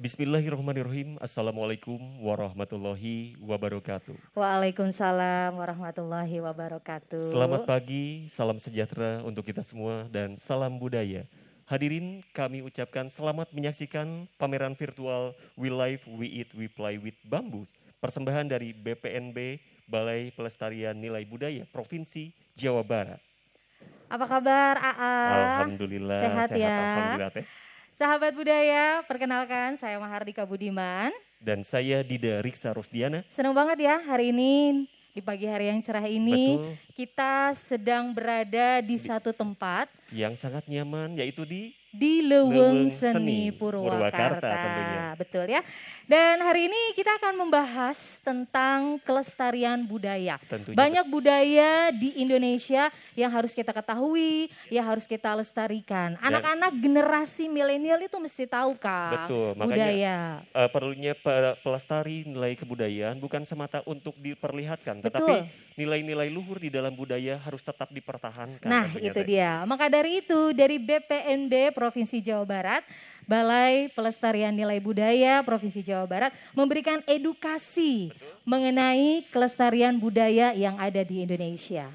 Bismillahirrahmanirrahim. Assalamualaikum warahmatullahi wabarakatuh. Waalaikumsalam warahmatullahi wabarakatuh. Selamat pagi, salam sejahtera untuk kita semua dan salam budaya. Hadirin, kami ucapkan selamat menyaksikan pameran virtual We Live, We Eat, We Play with Bamboo. Persembahan dari BPNB, Balai Pelestarian Nilai Budaya Provinsi Jawa Barat. Apa kabar AA? Alhamdulillah, Sehat ya? Alhamdulillah teh. Sahabat budaya, perkenalkan saya Mahardika Budiman. Dan saya Dida Riksa Rosdiana. Senang banget ya hari ini, di pagi hari yang cerah ini, Betul. kita sedang berada di satu tempat. Yang sangat nyaman, yaitu di Leuweung Leuweung Seni Seni Purwakarta. Purwakarta tentunya. Betul ya. Dan hari ini kita akan membahas tentang kelestarian budaya. Tentunya. Banyak budaya di Indonesia yang harus kita ketahui, yang harus kita lestarikan. Anak-anak generasi milenial itu mesti tahu Kang, Betul, budaya. makanya perlunya pelestari nilai kebudayaan bukan semata untuk diperlihatkan, Betul. tetapi nilai-nilai luhur di dalam budaya harus tetap dipertahankan. Nah tentunya, itu Teh. dia. Maka dari itu dari BPNB Provinsi Jawa Barat, Balai Pelestarian Nilai Budaya Provinsi Jawa Barat memberikan edukasi mengenai kelestarian budaya yang ada di Indonesia.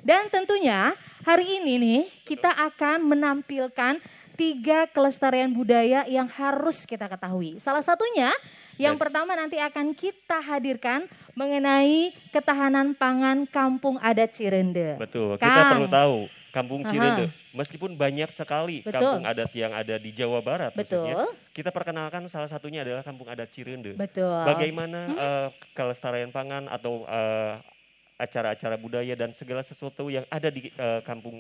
Dan tentunya hari ini nih kita akan menampilkan 3 kelestarian budaya yang harus kita ketahui. Salah satunya yang pertama nanti akan kita hadirkan mengenai ketahanan pangan Kampung Adat Cirende. Betul, kita Kang. perlu tahu Kampung Aha. Cirende, meskipun banyak sekali Betul. kampung adat yang ada di Jawa Barat khususnya, Betul, kita perkenalkan salah satunya adalah Kampung Adat Cirende. betul. Bagaimana kelestarian pangan atau acara-acara budaya dan segala sesuatu yang ada di Kampung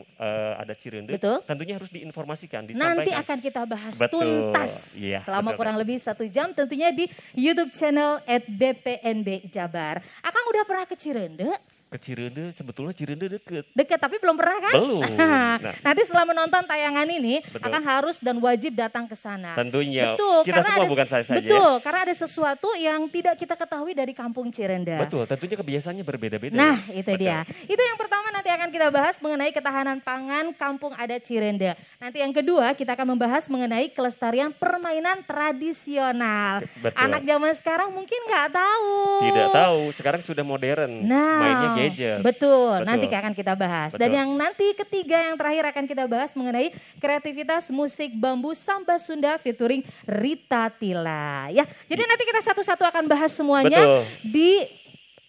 Adat Cirende, Betul. tentunya harus diinformasikan, Nanti disampaikan. akan kita bahas Betul. tuntas Iya, selama betul, kurang lebih 1 jam tentunya di YouTube channel @BPNB Jabar. Akang udah pernah ke Cirende? Ke Cirende, sebetulnya Cirende deket. Deket tapi belum pernah kan? Belum. Nah, Nanti setelah menonton tayangan ini, Betul. Akang harus dan wajib datang ke sana. tentunya Betul, kita karena semua ada, bukan saya saja. betul, karena ada sesuatu yang tidak kita ketahui dari Kampung Cirende. Betul, tentunya kebiasaannya berbeda-beda. Nah ya. itu Betul. dia. Itu yang pertama nanti akan kita bahas mengenai ketahanan pangan Kampung Adat Cirende. Nanti yang kedua kita akan membahas mengenai kelestarian permainan tradisional. Betul. Anak zaman sekarang mungkin nggak tahu. Tidak tahu, sekarang sudah modern, Nah, mainnya gadget. betul. Betul. Nanti akan kita bahas. Dan Betul. yang nanti ketiga yang terakhir akan kita bahas mengenai kreativitas musik bambu Samba Sunda featuring Rita Tila. Ya, jadi nanti kita satu-satu akan bahas semuanya Betul. di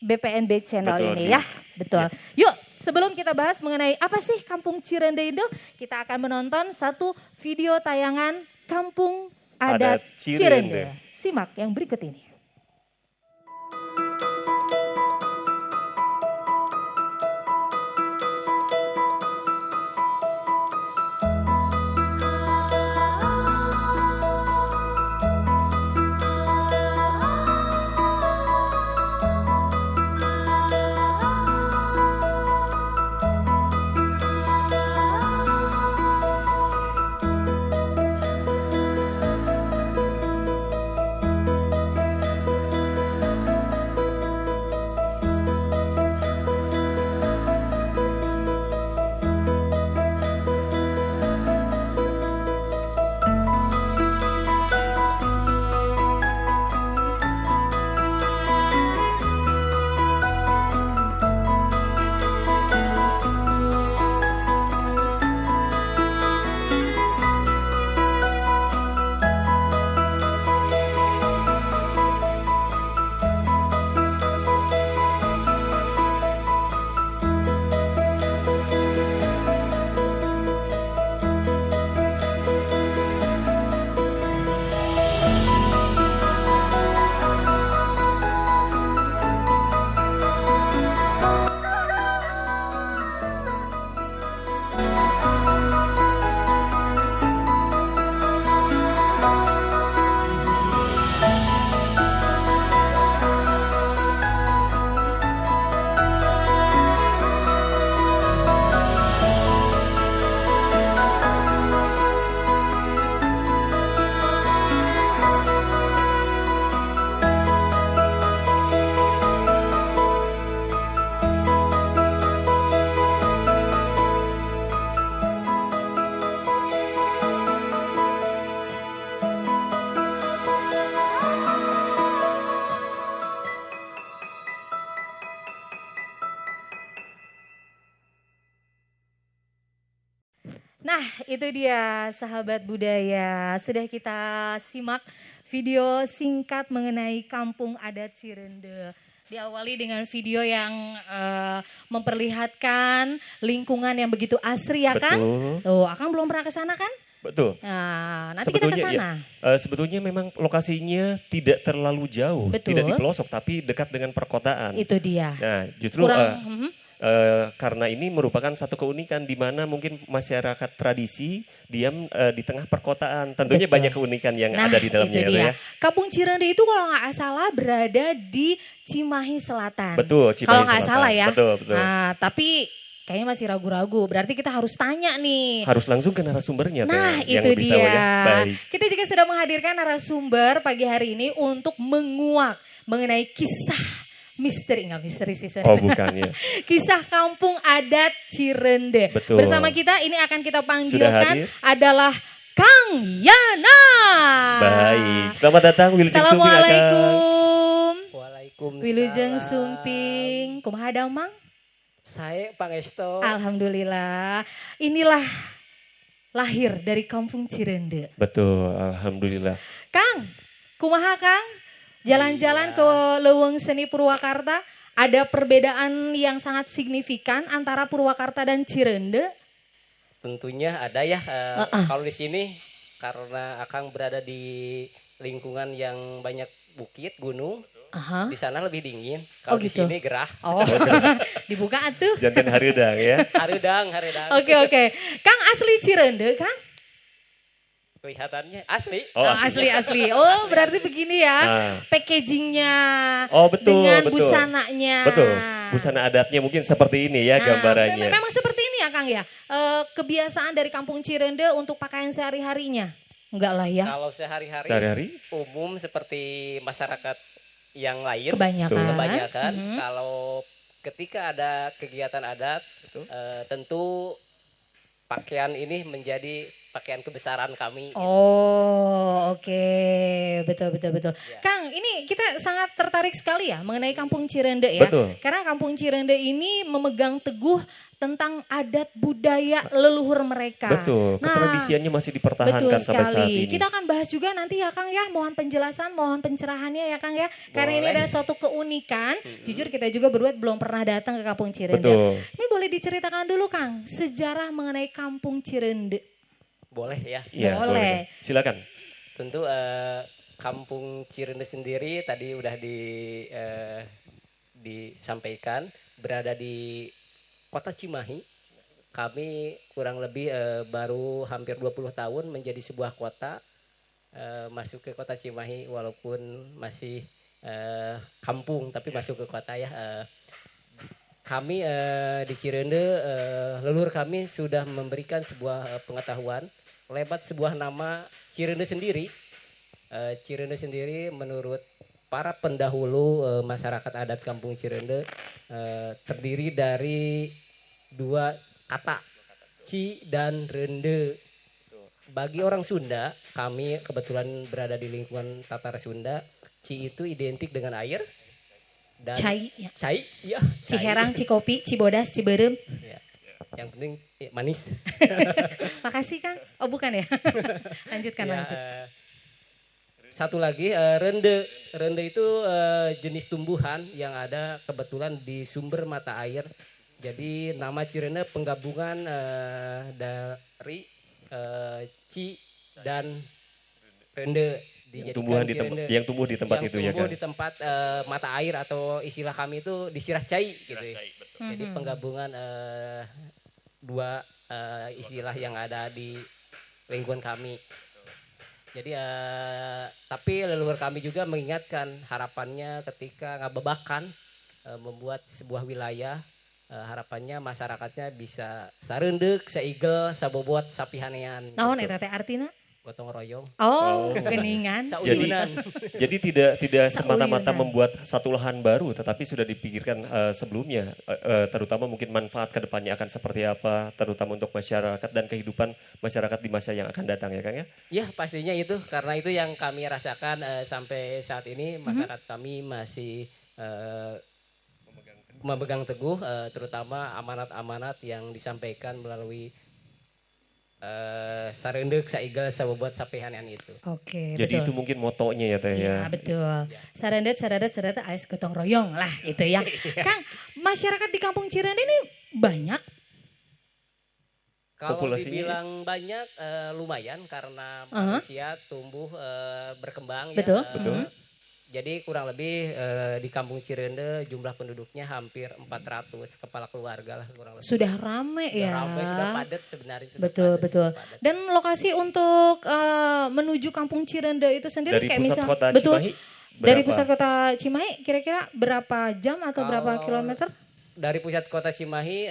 BPNB channel Betul, ini Di. ya. Betul. Yuk, sebelum kita bahas mengenai apa sih Kampung Cirende itu, kita akan menonton satu video tayangan Kampung Adat Adat Cirende. Cirende. Simak yang berikut ini. Nah, itu dia sahabat budaya. Sudah kita simak video singkat mengenai kampung adat Cirende. Diawali dengan video yang memperlihatkan lingkungan yang begitu asri ya Kang. Betul. Tuh, Akang belum pernah ke sana kan? Betul. Nah, nanti kita ke sana. Sebetulnya memang lokasinya tidak terlalu jauh, Betul. tidak di pelosok tapi dekat dengan perkotaan. Itu dia. Nah, justru karena ini merupakan satu keunikan di mana mungkin masyarakat tradisi diam di tengah perkotaan. Tentunya Betul. banyak keunikan yang ada di dalamnya itu ya. dia. Kampung Cirende itu kalau nggak salah berada di Cimahi Selatan. Betul, Cimahi Kalau nggak Selatan. salah ya. Betul, betul. Nah, tapi kayaknya masih ragu-ragu. Berarti kita harus tanya nih. Harus langsung ke narasumbernya Nah, yang itu lebih dia. tahu ya. Baik. Kita juga sudah menghadirkan narasumber pagi hari ini untuk menguak mengenai kisah misteri, enggak misteri sih. Oh, bukan ya. Kisah kampung adat Cirende. Betul. Bersama kita ini akan kita panggilkan hadir? adalah Kang Yana. Baik, selamat datang Wilujeng Sumping. Assalamualaikum. Waalaikumsalam. Wilujeng Sumping. Kumaha damang? Saya Pangesto. Alhamdulillah. Inilah lahir dari kampung Cirende. Betul, alhamdulillah. Kang, kumaha Kang? Jalan-jalan ke Leuweung Seni Purwakarta, ada perbedaan yang sangat signifikan antara Purwakarta dan Cirende? Tentunya ada ya. Kalau di sini karena Akang berada di lingkungan yang banyak bukit, gunung, di sana lebih dingin. Kalau di gitu. sini gerah. Oh, dibuka atuh. Jantan hareudang ya. Hareudang. Oke. Kang asli Cirende, Kang? Kelihatannya asli. Oh, Asli. Oh, berarti begini ya. Packagingnya. Oh, betul, dengan betul. busananya. Betul. Busana adatnya mungkin seperti ini ya gambarannya. Memang seperti ini ya Kang ya. Kebiasaan dari kampung Cirende untuk pakaian sehari-harinya. Enggak lah ya. Kalau sehari-hari umum seperti masyarakat yang lain. Kebanyakan. Kalau ketika ada kegiatan adat, tentu pakaian ini menjadi pakaian kebesaran kami. Oh, oke. Betul. Ya. Kang, ini kita sangat tertarik sekali ya mengenai kampung Cirende ya. Betul. Karena kampung Cirende ini memegang teguh tentang adat budaya leluhur mereka. Betul, ketradisiannya masih dipertahankan betul sampai saat sekali. ini. Kita akan bahas juga nanti ya Kang ya, mohon penjelasan, mohon pencerahannya ya Kang ya. Karena ini adalah suatu keunikan. Jujur kita juga berdua belum pernah datang ke kampung Cirende. Betul. Ini boleh diceritakan dulu Kang, sejarah mengenai kampung Cirende. Boleh ya. Iya, boleh. Silakan. Tentu kampung Cirende sendiri tadi udah disampaikan berada di Kota Cimahi. Kami kurang lebih baru hampir 20 tahun menjadi sebuah kota, masuk ke Kota Cimahi walaupun masih kampung tapi masuk ke kota ya. Kami di Cirende, leluhur kami sudah memberikan sebuah pengetahuan lewat sebuah nama Cirende sendiri. Cirende sendiri menurut para pendahulu masyarakat adat kampung Cirende terdiri dari dua kata, Ci dan Rende. Bagi orang Sunda, kami kebetulan berada di lingkungan Tatar Sunda, Ci itu identik dengan air. Dan Cai, ya. Ciherang, Cikopi, Cibodas, Ciberem. Ya. Yang penting manis. Makasih Kang. Oh bukan ya. Lanjutkan. Satu lagi rende. Rende itu jenis tumbuhan yang ada kebetulan di sumber mata air. Jadi nama Cirende penggabungan dari Ci dan Rende. Yang tumbuh di tempat itu ya kan. Yang tumbuh di tempat mata air atau istilah kami itu disirah cai gitu ya. Jadi penggabungan dua istilah yang ada di lingkungan kami. Jadi tapi leluhur kami juga mengingatkan harapannya ketika ngabebakan membuat sebuah wilayah, harapannya masyarakatnya bisa sarendek, saigel, sabobot, sapihanean. Naon eta teh artina? Gotong royong. Oh, geningan. Jadi tidak semata-mata membuat satu lahan baru, tetapi sudah dipikirkan sebelumnya, terutama mungkin manfaat ke depannya akan seperti apa, terutama untuk masyarakat dan kehidupan masyarakat di masa yang akan datang ya Kang ya? Ya pastinya itu, karena itu yang kami rasakan sampai saat ini masyarakat kami masih memegang teguh, terutama amanat-amanat yang disampaikan melalui sareundeuh saigel sabobot sapehanan itu. Oke, Jadi betul. itu mungkin motonya ya Teh Iya ya. betul. Sarandet ais gotong royong lah itu ya. Kang, masyarakat di Kampung Cirende ini banyak. Kalau Populasinya dibilang banyak lumayan karena Aha. manusia tumbuh berkembang Betul. ya. Betul. Jadi kurang lebih di Kampung Cirende jumlah penduduknya hampir 400 kepala keluarga lah kurang lebih. Sudah rame Sudah ya. ramai, sudah padat sebenarnya. Sudah Betul, padat, betul. sudah padat. Dan lokasi untuk menuju Kampung Cirende itu sendiri Dari kayak pusat misal kota betul. Cimahi Dari berapa? pusat kota Cimahi kira-kira berapa jam atau berapa Kalau kilometer? Dari pusat kota Cimahi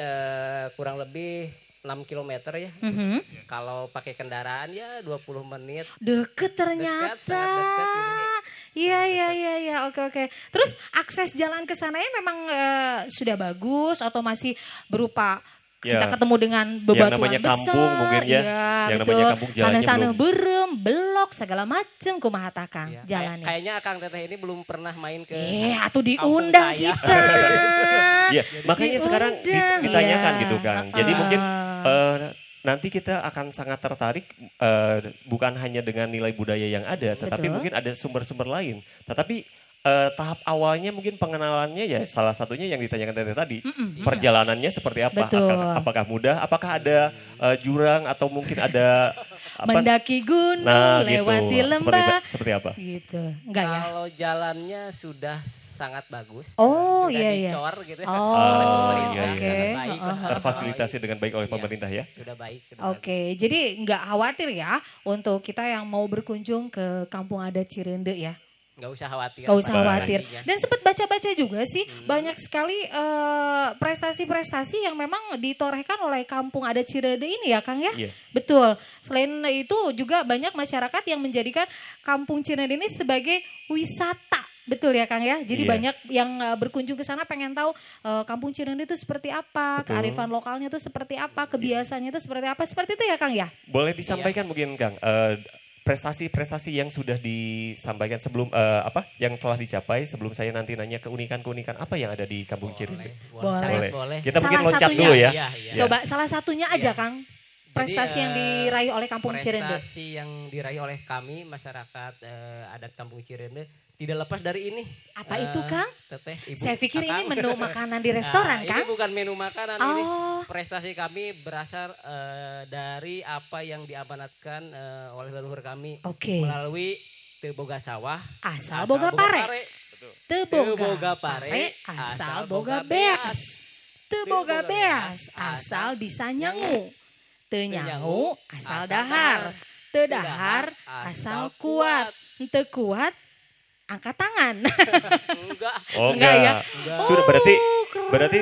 kurang lebih 6 km ya. Mhm. Kalau pakai kendaraan ya 20 menit. Deket ternyata. sangat dekat gitu. Iya, iya, iya, iya. Oke, oke. Terus akses jalan ke sananya memang sudah bagus atau masih berupa kita Ya, ketemu dengan bebatuan namanya besar. kampung mungkin ya. Iya, Yang betul. namanya kampung jalannya Tanah-tanah belum. berem, belok, segala macem kumaha tah, Kang, Ya, jalannya. kayaknya Akang Teteh ini belum pernah main ke Atuh kampung diundang saya. kita. Iya, makanya sekarang Diundang, ditanyakan iya. gitu Kang. Jadi mungkin nanti kita akan sangat tertarik bukan hanya dengan nilai budaya yang ada, tetapi Betul. mungkin ada sumber-sumber lain. Tetapi tahap awalnya mungkin pengenalannya ya salah satunya yang ditanyakan Teteh tadi. Perjalanannya seperti apa? Betul. Apakah mudah? Apakah ada jurang atau mungkin ada apa? Mendaki gunung, Nah, lewati gitu. lembah. Seperti apa? Gitu. Enggak ya? Kalau jalannya sudah sangat bagus. Oh, sudah iya, iya. dicor gitu. Oh, oleh pemerintah, iya, oke. sangat baik. Terfasilitasi dengan baik oleh Iya. pemerintah ya. Sudah baik, sudah Oke, jadi nggak khawatir ya untuk kita yang mau berkunjung ke Kampung Adat Cirende ya. bagus. Nggak usah khawatir. Nggak usah Baik. khawatir. Nantinya. Dan sempat baca-baca juga sih banyak sekali prestasi-prestasi yang memang ditorehkan oleh Kampung Adat Cirende ini ya Kang ya. Iya. Betul. Selain itu juga banyak masyarakat yang menjadikan Kampung Cirende ini sebagai wisata. Betul ya Kang ya. Jadi Iya. banyak yang berkunjung ke sana pengen tahu Kampung Cirende itu seperti apa, Betul. kearifan lokalnya itu seperti apa, kebiasaannya itu seperti apa. Seperti itu ya Kang ya. Boleh disampaikan mungkin Kang prestasi-prestasi yang sudah disampaikan sebelum yang telah dicapai sebelum saya nanti nanya keunikan-keunikan apa yang ada di Kampung Cirende. Boleh. Sangat boleh. Kita Salah mungkin loncat satunya. dulu ya. Iya, iya. Coba salah satunya aja Iya. Kang. Prestasi yang diraih oleh Kampung Cirende. Prestasi yang diraih oleh kami masyarakat adat Kampung Cirende tidak lepas dari ini. Apa itu Kang? Teteh, Ibu, Saya pikir ini Akang. menu makanan di restoran Nah, Kang. Ini bukan menu makanan ini. Oh, Prestasi kami berasal dari apa yang diamanatkan oleh leluhur kami oke. melalui Teu Boga Sawah, Asal boga pare. Teu Teu boga boga pare, pare, asal boga beas. Teu boga beas, asal bisa nyangu. Teu nyangu, asal dahar. Teu dahar, asal kuat. Teu kuat, angkat tangan. Enggak. Oh Enggak ya? Enggak. Sudah berarti keren. berarti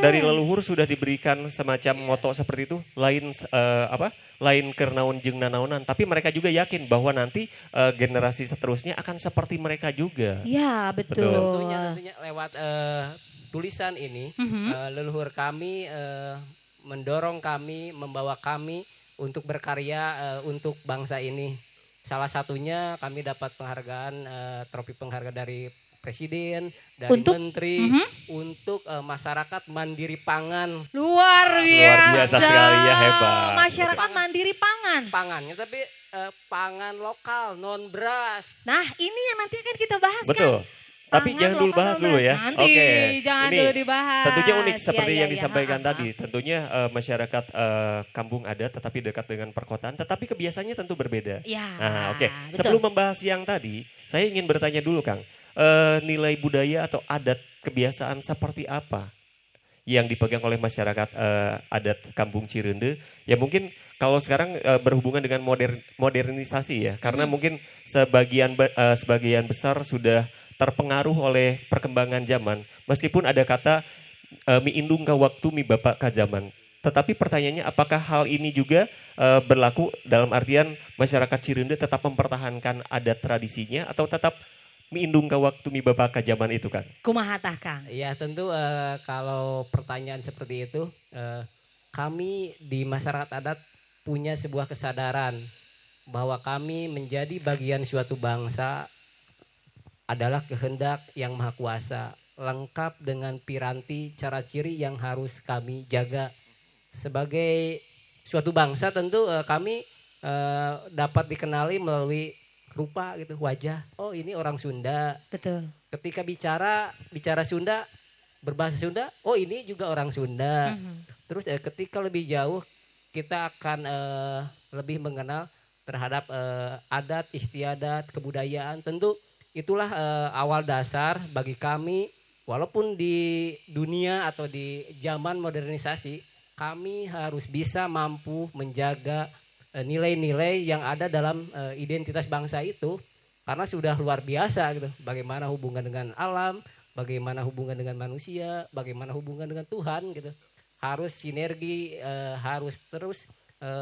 dari leluhur sudah diberikan semacam moto seperti itu lain lain kernaun jeung nanaonan tapi mereka juga yakin bahwa nanti generasi seterusnya akan seperti mereka juga. Ya, betul. Tentunya lewat tulisan ini Mhm. leluhur kami mendorong kami, membawa kami untuk berkarya untuk bangsa ini. Salah satunya kami dapat penghargaan trofi penghargaan dari Presiden, dari Untuk? Menteri, Mhm. untuk masyarakat mandiri pangan. Luar biasa. sekali ya, hebat. Masyarakat mandiri pangan. Pangannya tapi pangan lokal, non beras. Nah, ini yang nanti akan kita bahas Betul. kan. Tapi Pangan jangan dulu lokal bahas non dulu beras. ya. Nanti, Oke. jangan Ini dulu dibahas. tentunya unik Ya, seperti ya, yang ya. disampaikan Ha, ha, tadi. Tentunya masyarakat kampung adat tetapi dekat dengan perkotaan, tetapi kebiasaannya tentu berbeda. Ya, Nah, oke. betul. Sebelum membahas yang tadi, saya ingin bertanya dulu, Kang. Nilai budaya atau adat kebiasaan seperti apa yang dipegang oleh masyarakat adat Kampung Cirende? Ya mungkin kalau sekarang berhubungan dengan modernisasi ya, karena mungkin sebagian besar sudah terpengaruh oleh perkembangan zaman. Meskipun ada kata mi indung ka waktu mi bapak ka zaman. Tetapi pertanyaannya apakah hal ini juga berlaku dalam artian masyarakat Cirende tetap mempertahankan adat tradisinya atau tetap mi indung ka waktu mi bapak ka zaman itu kan? Kumaha tah, Kang? Ya tentu kalau pertanyaan seperti itu, kami di masyarakat adat punya sebuah kesadaran bahwa kami menjadi bagian suatu bangsa adalah kehendak yang maha kuasa, lengkap dengan piranti cara ciri yang harus kami jaga. Sebagai suatu bangsa tentu kami dapat dikenali melalui rupa gitu, wajah. Oh ini orang Sunda. Betul. Ketika bicara Sunda, berbahasa Sunda, oh ini juga orang Sunda. Terus ketika lebih jauh kita akan lebih mengenal terhadap adat, istiadat, kebudayaan. Tentu itulah awal dasar bagi kami, walaupun di dunia atau di zaman modernisasi, kami harus bisa mampu menjaga nilai-nilai yang ada dalam identitas bangsa itu, karena sudah luar biasa gitu. Bagaimana hubungan dengan alam, bagaimana hubungan dengan manusia, bagaimana hubungan dengan Tuhan gitu. Harus sinergi, harus terus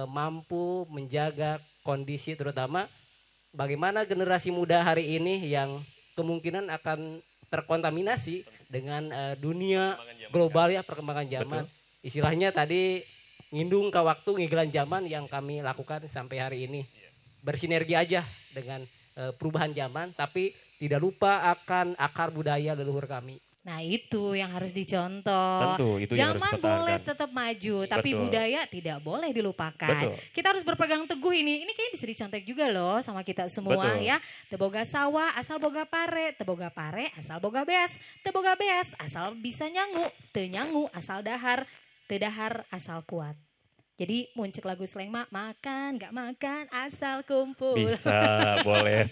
mampu menjaga kondisi, terutama bagaimana generasi muda hari ini yang kemungkinan akan terkontaminasi dengan dunia global ya, perkembangan zaman. Betul. Istilahnya tadi ngindung ke waktu, ngigelan zaman yang kami lakukan sampai hari ini. Bersinergi aja dengan perubahan zaman, tapi tidak lupa akan akar budaya leluhur kami. Nah itu yang harus dicontoh. Tentu, itu yang harus Zaman boleh tetap maju, tapi budaya tidak boleh dilupakan. Betul. Kita harus berpegang teguh ini kayaknya bisa dicontek juga loh sama kita semua. Betul. Ya. Teboga sawah asal boga pare asal boga beas, teboga beas asal bisa nyangu, teu nyangu asal dahar, teu dahar asal kuat. Jadi muncul lagu slang makan gak makan asal kumpul. Bisa, boleh.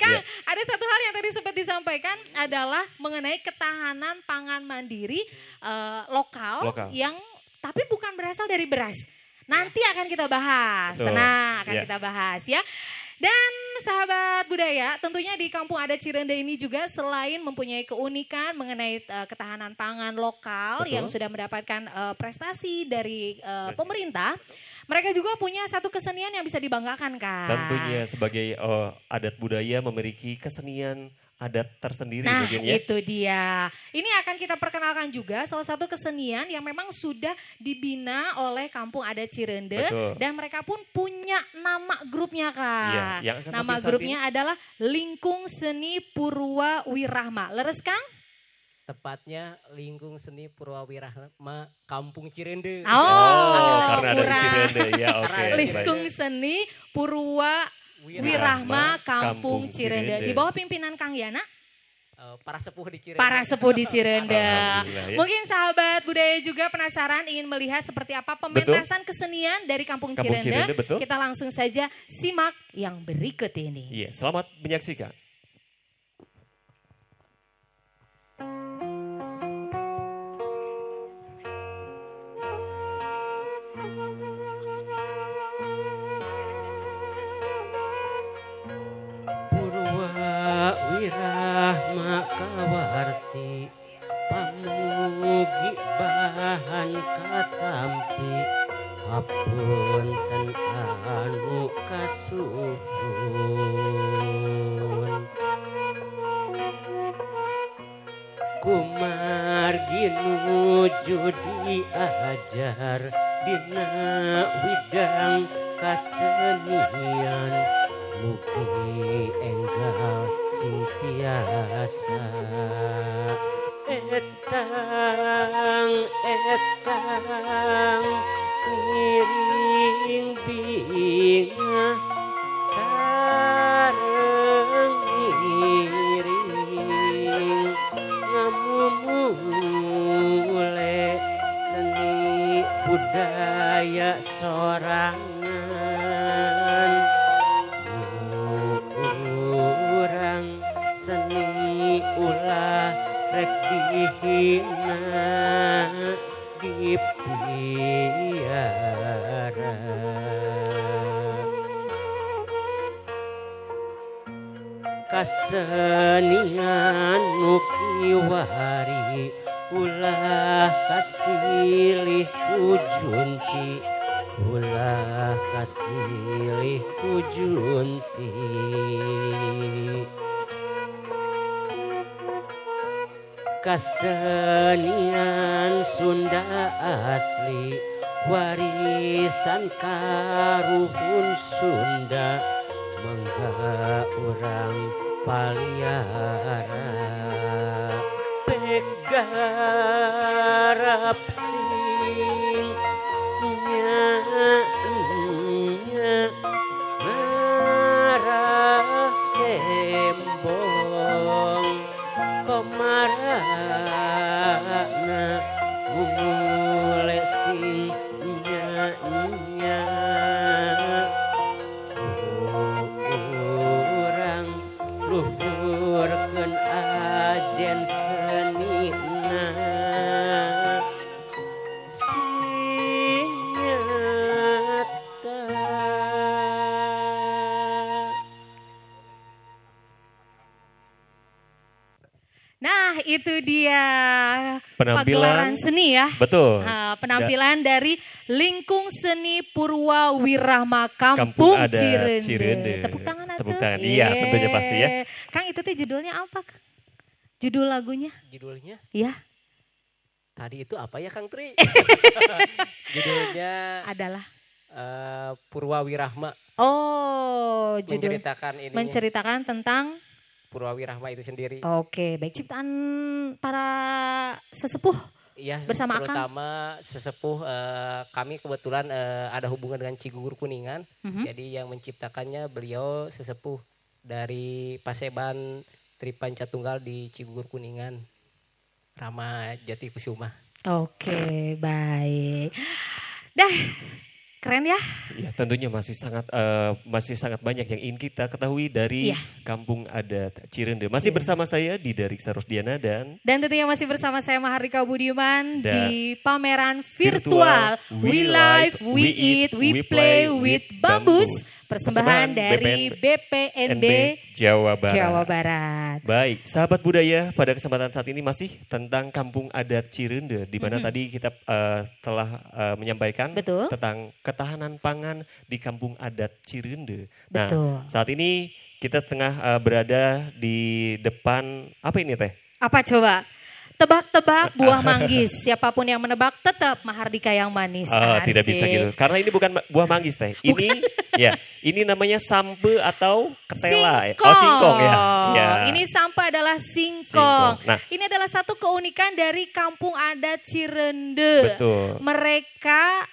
Kang, ada satu hal yang tadi sempat disampaikan adalah mengenai ketahanan pangan mandiri lokal yang tapi bukan berasal dari beras. Nanti akan kita bahas, tenang akan kita bahas ya. Dan sahabat budaya, tentunya di Kampung Adat Cirende ini juga selain mempunyai keunikan mengenai ketahanan pangan lokal yang sudah mendapatkan prestasi dari pemerintah, mereka juga punya satu kesenian yang bisa dibanggakan, Kak. Tentunya sebagai adat budaya memiliki kesenian adat tersendiri. Nah ya? Itu dia. Ini akan kita perkenalkan juga salah satu kesenian yang memang sudah dibina oleh Kampung Adat Cirende. Betul. Dan mereka pun punya nama grupnya, Kak. Ya, nama grupnya adalah Lingkung Seni Purwa Wirahma. Leres Kang? Tepatnya Lingkung Seni Purwawirahma Kampung Cirende. Karena ada di Cirende ya, oke. Lingkung Seni Wirahma Kampung Cirende. Di bawah pimpinan Kang Yana? Para sepuh di Cirende. Para sepuh di Cirende. Ya. Mungkin sahabat budaya juga penasaran ingin melihat seperti apa pementasan kesenian dari Kampung Cirende. Kita langsung saja simak yang berikut ini. Iya, selamat menyaksikan. Wirahma kawarti pamugi bahan katampi hapunten anu kasuhun kumargi nuju diajar dina widang kasenian mugi enggal sing tiasa etang ngiring binga sareng ngiring ngamumule seni budaya sorangan seni ulah rek dihina dipiara kasenian nu kiwari ulah kasilih kujunti ulah kasilih kujunti kasenian Sunda asli warisan karuhun Sunda mangga urang paliara begarap sing marah tembong komarana mulai sing nya kurang luhurkeun ajen senina sing nyata. Nah, itu dia Penampilan. pagelaran seni ya. Betul. Nah, penampilan dari Lingkung Seni Purwawirahma Kampung Kampung Adat Cirende. Cirende. Tepuk tangan atuh. Tepuk tangan, iya, tentunya pasti ya. Kang, itu teh judulnya apa, Kang? Judul lagunya? Judulnya Ya, tadi itu apa ya Kang Tri? Judulnya adalah. Purwawirahma, Oh, judul menceritakan ini menceritakan tentang. Purwawirahma itu sendiri. Oke, baik, ciptaan para sesepuh. Iya, Bersama Akang? terutama sesepuh kami kebetulan ada hubungan dengan Cigugur Kuningan. Mhm. Jadi yang menciptakannya beliau sesepuh dari Paseban Tripanca Tunggal di Cigugur Kuningan, Rama Jati Kusuma. Oke, baik. Dah, keren ya. Ya, tentunya masih sangat banyak yang ingin kita ketahui dari Iya. Kampung Adat Cirende. Masih bersama saya di Dariksa Rosdiana dan Dan tentunya masih bersama saya Mahardika Budiman Dan di pameran virtual We Live, We Eat, We Play with Bambus. Persembahan dari BPNB Jawa Barat. Jawa Barat. Baik, sahabat budaya, pada kesempatan saat ini masih tentang Kampung Adat Cirende, di mana tadi kita telah menyampaikan Betul. tentang ketahanan pangan di Kampung Adat Cirende. Nah, Betul. saat ini kita tengah berada di depan apa ini teh? Apa coba? Tebak-tebak buah manggis. Siapapun yang menebak tetap Mahardika yang manis. Oh, tidak bisa Asik. gitu. Karena ini bukan buah manggis teh. Ini ya, ini namanya sampe atau ketela. Singkong. Oh, singkong ya. Ya. Ini sampah adalah singkong. Singkong. Nah. Ini adalah satu keunikan dari Kampung Adat Cirende. Betul. Mereka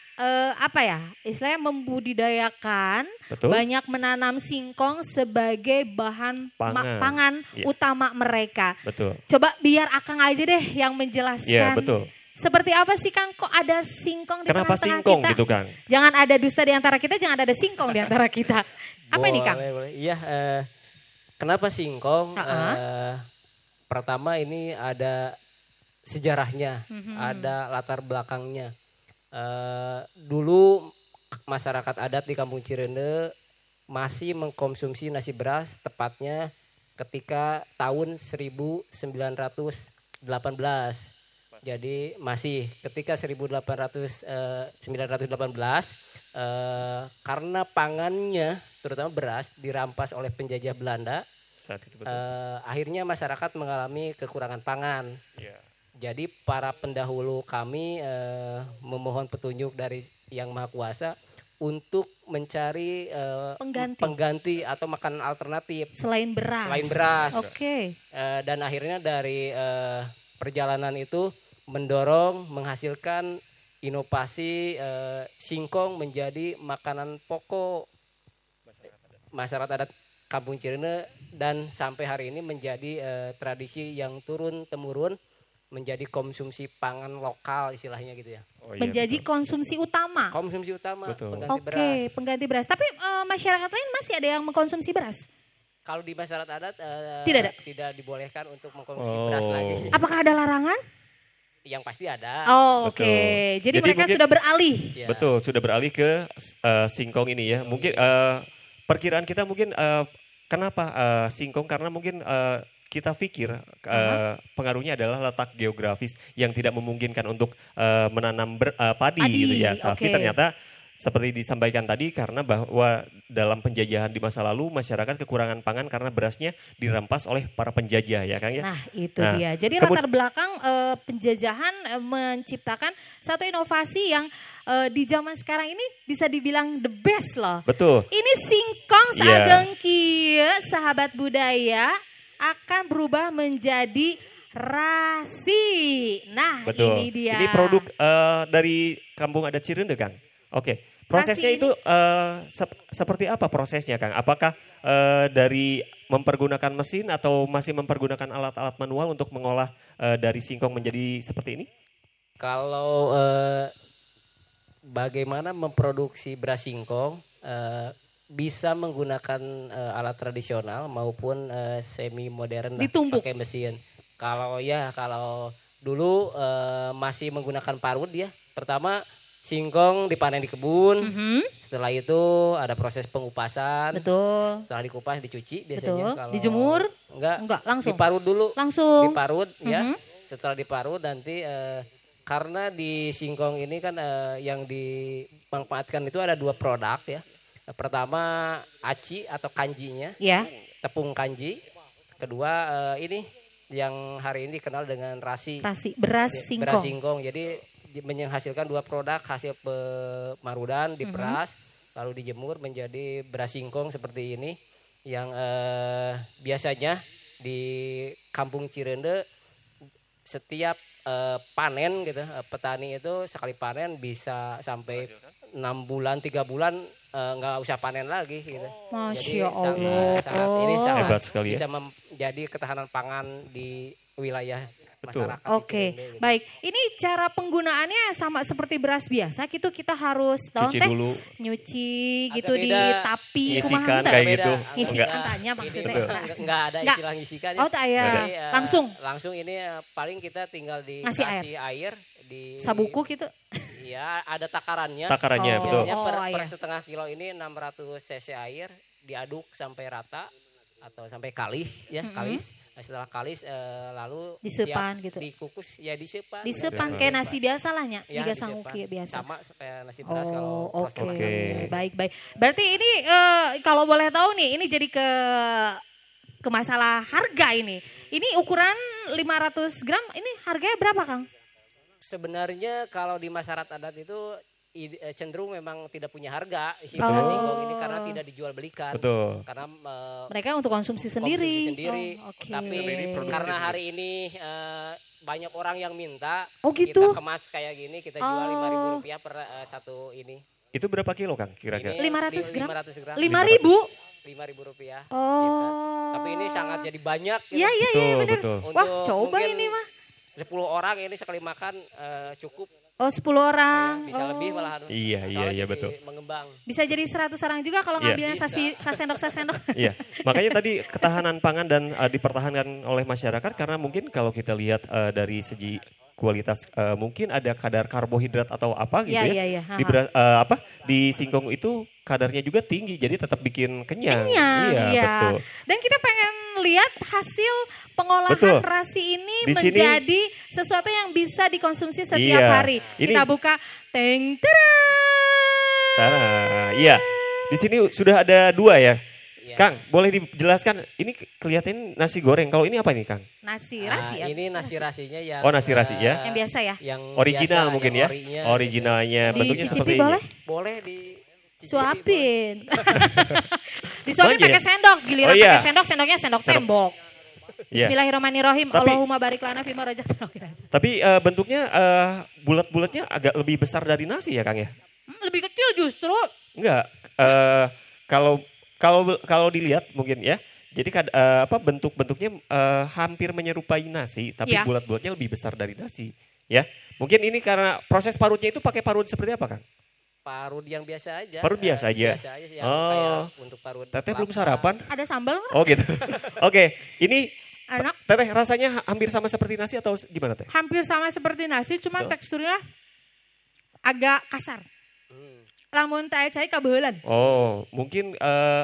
istilahnya membudidayakan, Betul. banyak menanam singkong sebagai bahan pangan Iya. utama mereka. Betul. Coba biar Akang aja deh yang menjelaskan. Iya, betul. Seperti apa sih Kang kok ada singkong di Kenapa tengah-tengah singkong kita? gitu, Kang? Jangan ada dusta di antara kita, jangan ada singkong di antara kita. Apa ini Kang? Boleh. Iya, kenapa singkong? Uh-uh. Pertama ini ada sejarahnya, Mhm. ada latar belakangnya. Dulu masyarakat adat di Kampung Cirende masih mengkonsumsi nasi beras, tepatnya ketika tahun 1918. Jadi masih ketika 1918 karena pangannya terutama beras dirampas oleh penjajah Belanda, Saat itu betul. akhirnya masyarakat mengalami kekurangan pangan. Iya. Jadi para pendahulu kami memohon petunjuk dari Yang Maha Kuasa untuk mencari pengganti atau makanan alternatif Selain beras. selain beras. Oke. Dan akhirnya dari perjalanan itu mendorong menghasilkan inovasi singkong menjadi makanan pokok masyarakat adat Kampung Cirende, dan sampai hari ini menjadi tradisi yang turun temurun menjadi konsumsi pangan lokal istilahnya gitu ya. Oh, iya, Menjadi betul. konsumsi utama. Konsumsi utama Betul. pengganti Oke, beras. pengganti beras. Tapi masyarakat lain masih ada yang mengkonsumsi beras? Kalau di masyarakat adat Tidak ada? tidak dibolehkan untuk mengkonsumsi beras lagi. Apakah ada larangan? Yang pasti ada. Oh, oke. Betul. Jadi Jadi mereka mungkin- sudah beralih. Ya. Betul, sudah beralih ke singkong ini ya. Mungkin perkiraan kita mungkin kenapa singkong, karena mungkin kita pikir pengaruhnya adalah letak geografis yang tidak memungkinkan untuk menanam padi Padi, gitu ya. Tapi oke. ternyata seperti disampaikan tadi, karena bahwa dalam penjajahan di masa lalu masyarakat kekurangan pangan karena berasnya dirampas oleh para penjajah ya Kang ya. Nah, itu Nah, dia. Jadi latar belakang penjajahan menciptakan satu inovasi yang di zaman sekarang ini bisa dibilang the best loh. Betul. Ini singkong Iya. saageng kieu sahabat budaya akan berubah menjadi Rasi. Nah, Betul. ini dia. Ini produk dari Kampung Adat Cirende, Kang. Oke. Prosesnya Rasi itu seperti apa prosesnya, Kang? Apakah dari mempergunakan mesin atau masih mempergunakan alat-alat manual untuk mengolah dari singkong menjadi seperti ini? Kalau bagaimana memproduksi beras singkong, bisa menggunakan alat tradisional maupun semi modern Ditumbuk. pakai mesin. Kalau dulu masih menggunakan parut ya. Pertama singkong dipanen di kebun. Setelah itu ada proses pengupasan. Betul. Setelah dikupas dicuci biasanya. Betul. Kalau Dijemur? Enggak, langsung. diparut dulu. Langsung. Diparut ya. Setelah diparut nanti karena di singkong ini kan yang dimanfaatkan itu ada 2 produk ya. Pertama aci atau kanjinya, Ya. tepung kanji. Kedua ini yang hari ini dikenal dengan rasi. Rasi, beras Beras singkong. singkong. Jadi menghasilkan 2 produk hasil pemarudan, diperas, lalu dijemur menjadi beras singkong seperti ini. Yang biasanya di Kampung Cirende setiap panen gitu, petani itu sekali panen bisa sampai 6 bulan, 3 bulan nggak usah panen lagi gitu. Masya Jadi Allah. ini sangat Hebat sekali ya. bisa menjadi ketahanan pangan di wilayah Betul. masyarakat. di Oke, Cirende, gitu. baik. Ini cara penggunaannya sama seperti beras biasa gitu, kita harus Cuci dulu. nyuci Agak gitu di beda. tapi Isikan kumaha teu? kayak Beda, gitu. agak Ngisi beda. tanya Ini maksudnya. enggak ada Enggak. istilah ngisikan. Oh, tak ya. Jadi, Langsung langsung ini paling kita tinggal Ngasih dikasih air di sabuku gitu. Iya, ada takarannya. Takarannya, Oh. betul. Biasanya per iya. setengah kilo ini 600 cc air diaduk sampai rata atau sampai kalis ya, kalis. Nah, setelah kalis lalu Disepan siap gitu. dikukus ya disepan. Disepan Disepan. kayak nasi biasa lah nya, Ya, jika disepan. sanguki biasa. Sama kayak nasi beras kalau Oh, proses oke. Oke. Baik, baik. Berarti ini kalau boleh tahu nih, ini jadi ke masalah harga ini. Ini ukuran 500 gram, ini harganya berapa, Kang? Sebenarnya kalau di masyarakat adat itu cenderung memang tidak punya harga si Oh. beras singkong ini karena tidak dijual belikan. Betul. Karena Mereka untuk konsumsi sendiri. konsumsi sendiri. Oh, oke. Tapi Sendiri produksi karena sendiri. hari ini banyak orang yang minta, Oh, gitu? kita kemas kayak gini, kita jual Rp5.000 per satu ini. Itu berapa kilo, Kang, kira-kira? Ini 500 gram? 500 gram. 5.000? Rp5.000. Oh. Tapi ini sangat jadi banyak. Gitu. Iya, iya, iya, Betul, bener. betul. Wah, Untuk coba mungkin ini mah. 10 orang ini sekali makan cukup. Oh, 10 orang. Bisa Oh. lebih malahan. Iya, iya, Soalnya iya, jadi betul. Mengembang. Bisa jadi 100 orang juga kalau Iya. ngambilnya Bisa. sasendok-sasendok. Iya, makanya tadi ketahanan pangan dan dipertahankan oleh masyarakat karena mungkin kalau kita lihat dari segi kualitas mungkin ada kadar karbohidrat atau apa gitu Iya, ya. iya, iya. Di di singkong itu kadarnya juga tinggi jadi tetap bikin kenyang. Kenyang, Iya, iya. betul. Dan kita pengen lihat hasil pengolahan Betul. rasi ini Di sini- menjadi sesuatu yang bisa dikonsumsi setiap Iya. hari. Ini- Kita buka teng terang. Nah, iya. Di sini sudah ada 2 ya. Iya. Kang, boleh dijelaskan ini kelihatan nasi goreng. Kalau ini apa nih, Kang? Nasi Nah, rasi ya. ini nasi rasinya yang Oh, nasi rasi ya. Yang biasa ya. Yang Original biasa, mungkin yang ya. orinya, Originalnya bentuknya Dicicipi seperti boleh? ini. Boleh di Suapin. Disuapin Manja. pakai sendok, giliran Oh, iya. pakai sendok, sendoknya sendok Sendok. tembok. Iya. Bismillahirrahmanirrahim. Tapi- Allahumma barik lana fima razaqtana. Tapi bentuknya bulat-bulatnya agak lebih besar dari nasi ya, Kang ya? Lebih kecil justru. Enggak. Kalau kalau dilihat mungkin ya. Jadi bentuk-bentuknya hampir menyerupai nasi, tapi Iya. bulat-bulatnya lebih besar dari nasi, ya. Mungkin ini karena proses parutnya itu pakai parut seperti apa, Kang? parut yang biasa aja. Parut biasa aja? Biasa aja yang Oh. kayak untuk parut. Teteh belum kelapa. sarapan? Ada sambal nggak? Oh gitu. Oke, ini Enak. Teteh rasanya hampir sama seperti nasi atau gimana, Teh? Hampir sama seperti nasi, cuma Betul. teksturnya agak kasar. Hmm. Lamun teh cai kabeuleun. Oh, mungkin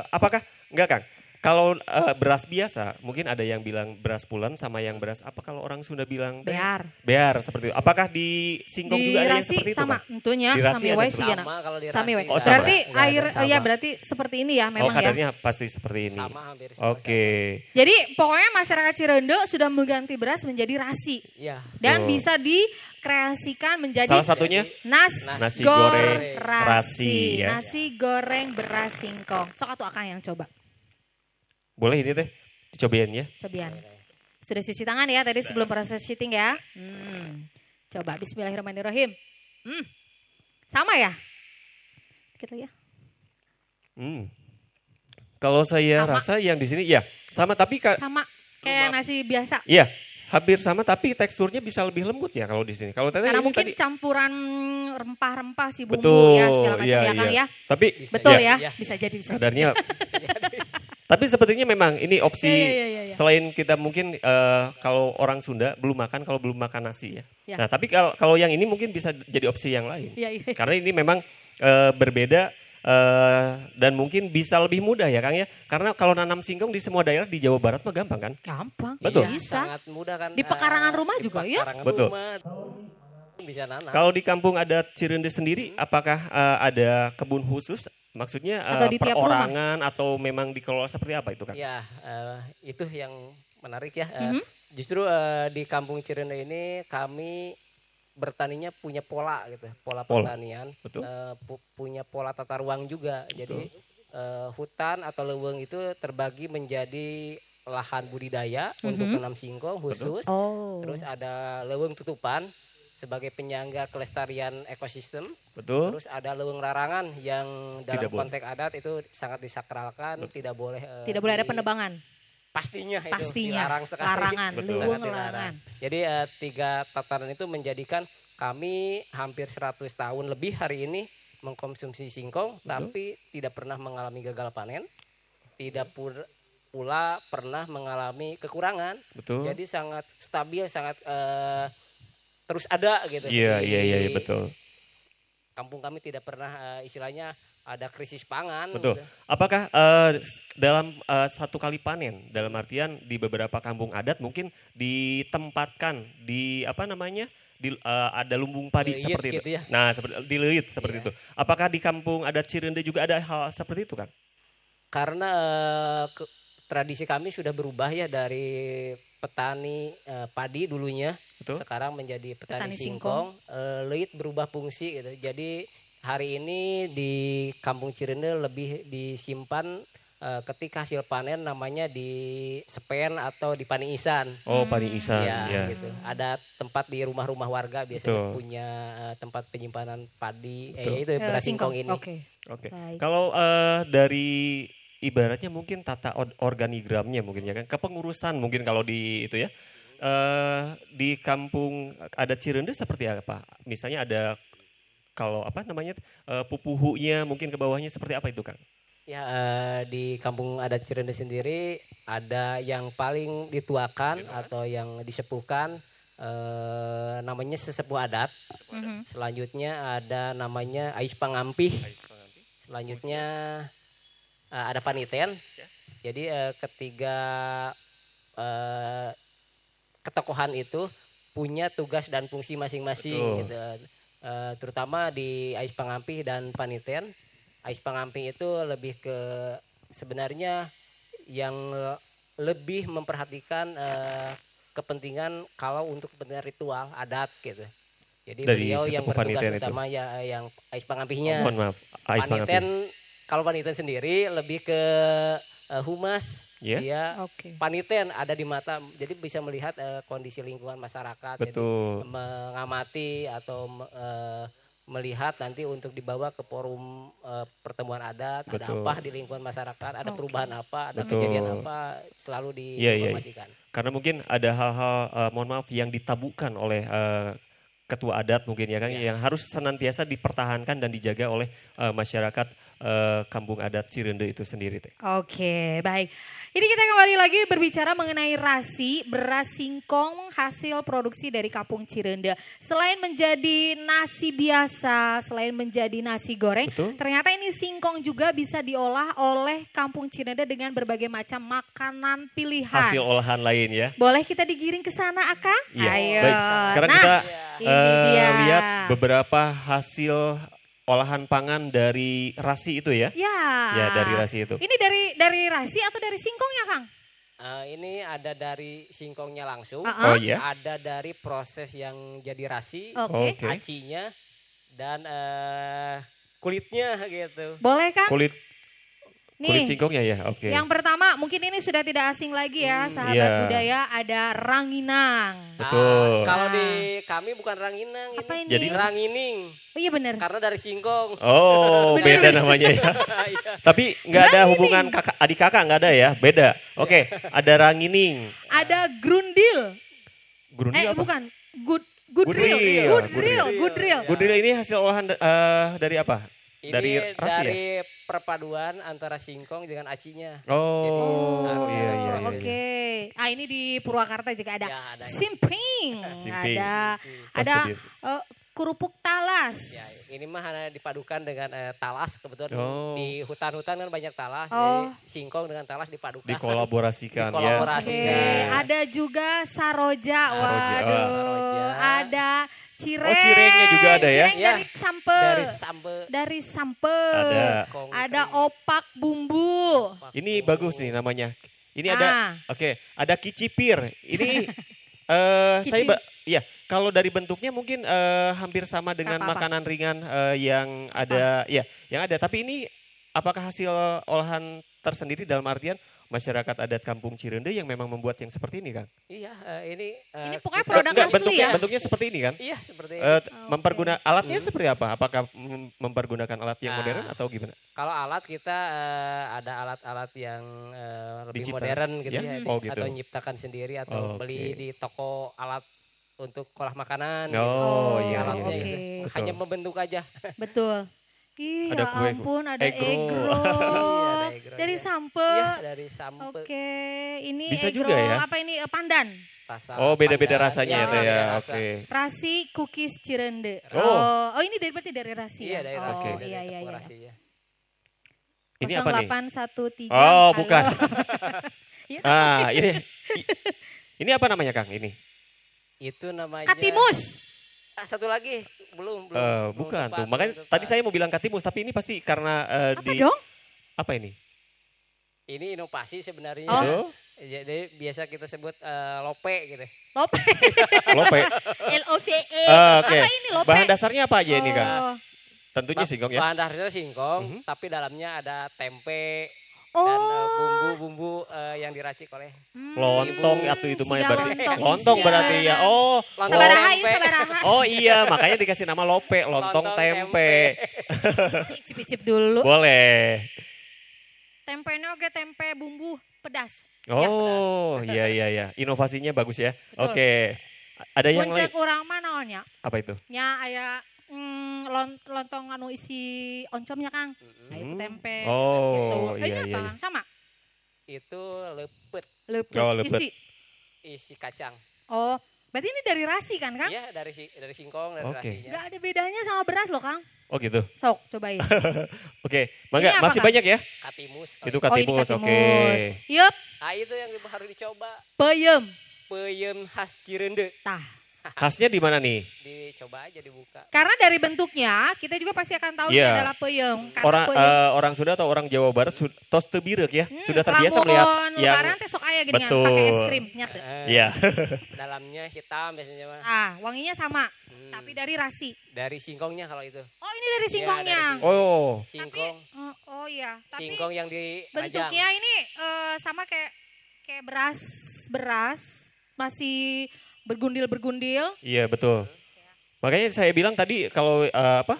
apakah enggak, Kang? Kalau beras biasa, mungkin ada yang bilang beras pulen sama yang beras apa kalau orang Sunda bilang Teh? Bear. Bear seperti itu. Apakah di singkong Di juga ada yang rasi seperti itu, sama, Kang? tentunya Di rasi sami ada wae seperti sih Sama kalau di Sami rasi. wae. Oh, sama. Berarti Nggak ada air sama. ya berarti seperti ini ya Oh, memang ya. kadarnya pasti seperti ini. Sama hampir sama. Oke. Jadi pokoknya masyarakat Cirende sudah mengganti beras menjadi rasi Iya. dan Betul. bisa dikreasikan menjadi Salah satunya nasi goreng rasi. rasi, ya. Nasi goreng beras singkong. Sok atuh akang yang coba. boleh ini Teh dicobain ya. Cobian. Sudah cuci tangan ya tadi sebelum proses syuting ya. Coba bismillahirrahmanirrahim. Sama ya? Dikit lagi ya. Kalau saya Sama. rasa yang di sini ya sama tapi Sama kayak nasi biasa. iya hampir sama tapi teksturnya bisa lebih lembut ya kalau di sini. Kalau Karena ini mungkin tadi campuran rempah-rempah si bumbu betul ya segala macam iya, ya Kang iya. ya. Tapi Betul ya, ya, bisa jadi bisa. kadarnya. Tapi sepertinya memang ini opsi Iya. selain kita mungkin kalau orang Sunda belum makan kalau belum makan nasi ya. Ya. Nah tapi kalau yang ini mungkin bisa jadi opsi yang lain. Iya. Karena ini memang berbeda dan mungkin bisa lebih mudah ya Kang ya. Karena kalau nanam singkong di semua daerah di Jawa Barat mah gampang kan? Gampang. Betul. Iya, Bisa. sangat mudah kan. Di pekarangan rumah di juga ya? pekarangan Betul. rumah bisa nanam. Kalau di kampung adat Cirende sendiri, apakah ada kebun khusus? Maksudnya Atau di tiap perorangan atau memang dikelola seperti apa itu kan? Ya, itu yang menarik ya. Mhm. Justru di kampung Cirende ini kami bertaninya punya pola gitu, pola pertanian. Betul. Punya pola tata ruang juga. Jadi hutan atau leuweung itu terbagi menjadi lahan budidaya untuk menanam singkong khusus. Oh. Terus ada leuweung tutupan sebagai penyangga kelestarian ekosistem. Betul. Terus ada leuweung larangan yang dalam Tidak boleh. konteks adat itu sangat disakralkan, tidak boleh Tidak boleh ada penebangan. Pastinya itu Pastinya. dilarang sekali. Larangan, Betul. leuweung Sangat dilarang. larangan. Jadi 3 tatanan itu menjadikan kami hampir 100 tahun lebih hari ini mengkonsumsi singkong, tapi tidak pernah mengalami gagal panen, tidak pula pernah mengalami kekurangan. Betul. Jadi sangat stabil, sangat terus ada gitu. Iya, Di iya, betul. Kampung kami tidak pernah istilahnya ada krisis pangan. Betul. Gitu. Apakah dalam satu kali panen, dalam artian di beberapa kampung adat mungkin ditempatkan di apa namanya? Ada lumbung padi Leit seperti gitu itu. ya. Nah, di leit seperti Iya. itu. Apakah di kampung adat Cirende juga ada hal seperti itu, Kang? Karena tradisi kami sudah berubah ya dari petani padi dulunya, Betul. sekarang menjadi petani Petani singkong. Leit berubah fungsi gitu. Jadi hari ini di Kampung Cirende lebih disimpan ketika hasil panen namanya di sepen atau di paniisan. Oh, padi isan. Ya, Ya. gitu. Ada tempat di rumah-rumah warga biasanya Betul. punya tempat penyimpanan padi, Betul. itu beras singkong ini. Oke. Oke. Baik. Kalau dari ibaratnya mungkin tata organigramnya mungkin ya kan, kepengurusan mungkin kalau di itu ya. Di kampung adat Cirende seperti apa? Misalnya ada kalau apa namanya pupuhunya mungkin ke bawahnya seperti apa itu Kang? Ya, di kampung adat Cirende sendiri ada yang paling dituakan atau yang disepuhkan namanya sesepuh adat. Selanjutnya ada namanya Ais Pangampih. Selanjutnya ada paniten. Jadi ketiga ketokohan itu punya tugas dan fungsi masing-masing. Gitu. Terutama di Ais Pangampih dan paniten. Ais Pangampih itu lebih ke sebenarnya yang lebih memperhatikan kepentingan kalau untuk kepentingan ritual adat gitu. Jadi Dari beliau yang sesepuh bertugas paniten itu. utama ya yang Ais Pangampihnya. Mohon maaf, Ais Pangampih. Paniten kalau paniten sendiri lebih ke humas. Ya. Dia Oke. paniten ada di mata, jadi bisa melihat kondisi lingkungan masyarakat. Betul. Jadi mengamati atau melihat nanti untuk dibawa ke forum pertemuan adat, ada Betul. apa di lingkungan masyarakat, ada Oke. perubahan apa, ada Betul. kejadian apa, selalu Iya, iya. diinformasikan. Karena mungkin ada hal-hal mohon maaf yang ditabukan oleh ketua adat mungkin ya Kang Ya. yang harus senantiasa dipertahankan dan dijaga oleh masyarakat kampung adat Cirende itu sendiri teh. Oke, baik. Ini kita kembali lagi berbicara mengenai rasi, beras singkong hasil produksi dari Kampung Cirende. Selain menjadi nasi biasa, selain menjadi nasi goreng, Betul. ternyata ini singkong juga bisa diolah oleh Kampung Cirende dengan berbagai macam makanan pilihan. Hasil olahan lain ya. Boleh kita digiring ke sana, Akang? Iya. Ayo. Baik, sekarang Nah, kita ini dia. lihat beberapa hasil olahan pangan dari rasi itu ya. Ya. Ya, dari rasi itu. Ini dari rasi atau dari singkongnya, Kang? Ini ada dari singkongnya langsung, Uh-uh. Oh iya. ada dari proses yang jadi rasi, Oke. Oke. acinya, dan kulitnya gitu. Boleh, Kang? Kulit Kulit Nih, singkongnya ya, oke. yang pertama mungkin ini sudah tidak asing lagi ya, sahabat iya. budaya, ada ranginang. Betul. Kalau Ah. di kami bukan ranginang ini. Apa ini? Jadi Rangining. Oh iya bener. Karena dari singkong. Oh, Bener, beda bener. namanya ya. Iya. Tapi nggak ada hubungan kakak, adik kakak nggak ada ya, beda. Oke, ada rangining. Ada grundil. Grundil apa? Bukan. Gudril. Gudril. Gudril. Gudril. Gudril ini hasil olahan dari apa? Ini Dari rasi ya? dari perpaduan antara singkong dengan acinya. Oh, Jadi, iya, iya, iya. Oke. Ah ini di Purwakarta juga ada. Ya, ada ya. Simping. Simping. Ada. Pas Ada Kediri. kerupuk talas. Ya, ini mah hanya dipadukan dengan talas kebetulan Oh. di hutan-hutan kan banyak talas, Oh. jadi singkong dengan talas dipadukan. Dikolaborasikan ya. Dikolaborasi. Oke, Asik. ada juga saroja. Saroja, Waduh. Saroja. Ada cireng. Oh, cirengnya juga ada ya? Cireng Ya. dari sampe. Dari sambe. Dari sampe. Ada. Kong Ada kering, opak bumbu. opak Ini bumbu. bagus nih namanya. Ini ada, Ah. oke, ada kicipir. Ini saya, iya, kalau dari bentuknya mungkin hampir sama dengan Apa-apa? makanan ringan yang ada, ya, yang ada. Tapi ini apakah hasil olahan tersendiri dalam artian masyarakat adat Kampung Cirende yang memang membuat yang seperti ini, Kang? Iya, ini Ini pokoknya kita- produk Enggak, asli bentuknya, ya? bentuknya seperti ini kan? Iya, seperti ini. Alatnya seperti apa? Apakah mempergunakan alat yang Ah. modern atau gimana? Kalau alat kita ada alat-alat yang lebih Dicipta, modern gitu ya? ya, Oh, gitu. atau nyiptakan sendiri atau Oke. beli di toko alat untuk olah makanan. Oh, gitu. iya, Alatnya iya, gitu. iya. Betul. Hanya membentuk aja. Betul. Ih, Ada ya kue, ampun, ada egg egg roll. roll. Iya, ada egg roll, Dari iya. sampe. Iya, dari sampe Oke, ini Bisa egg juga roll, ya? apa ini? Pandan. rasa. Oh, beda-beda pandan. rasanya Iya, ya, Teh, beda ya. rasa. Oke. Rasi cookies Cirende. Oh. Oh, ini berarti dari Rasi Iya, ya? dari Oh, rasi. Oke. dari iya, iya, tepung iya. rasi, ya. Ini apa nih? 0813. Oh, halo. bukan. Iya. Ini apa namanya, Kang? Ini? Itu namanya. Katimus. Satu lagi belum. Bukan tepat, tuh. Makanya belum tadi tepat. saya mau bilang katimus, tapi ini pasti karena Apa dong? apa ini? Ini inovasi sebenarnya. Oh. Itu Jadi biasa kita sebut lope gitu. Lope. lope. L-O-V-E. Oke. Apa ini lope? Bahan dasarnya apa aja ini, Kang? Oh. Tentunya singkong ya. Bahan dasarnya singkong, Mhm. tapi dalamnya ada tempe Oh. dan bumbu-bumbu yang diracik oleh Lontong atau itu mah Siga berarti lontong lontong isi berarti ya. lebaran. Oh, Lontong Sabaraha tempe. ya, sabaraha. oh iya, makanya dikasih nama lope, lontong Lontong tempe. Icip-icip dulu. Boleh. Tempenya oke tempe bumbu pedas. Oh, iya iya iya. Inovasinya bagus ya. Betul. Oke. Ada yang Muncul lain? kurang mana naonnya? Apa itu? Nya aya lontong anu isi oncomnya Kang. Nah, itu tempe. Oh, gitu. iya, Ini apa iya, Kang? Sama? itu lepet Lepet. Oh, lepet. Isi. isi kacang. Oh, berarti ini dari rasi kan Kang? Iya dari singkong dari Oke. rasinya. Gak ada bedanya sama beras loh Kang. Oh gitu. Sok, cobain. Oke, Ini Mangga apa, masih Kang? banyak ya? Katimus. Itu Oh, ini katimus. Oke. katimus. Yup, Ah itu yang harus dicoba. peyem. Peyem khas Cirende. Tah. Khasnya di mana nih? Dicoba aja dibuka. Karena dari bentuknya kita juga pasti akan tahu Iya. ini adalah peyem. Karena Orang peyem. orang Sunda atau orang Jawa Barat tos teu birek ya. Sudah terbiasa lamun melihat yang lebaran teh sok aya gini kan betul. pakai es krim nyata. Iya. Dalamnya hitam biasanya mah. Ah, wanginya sama, Hmm, tapi dari rasi. dari singkongnya kalau itu. Oh, ini dari singkongnya. dari singkong. Oh, Singkong. Oh iya, tapi Singkong yang di bentuknya ini sama kayak beras masih bergundil-bergundil. iya betul. Makanya saya bilang tadi kalau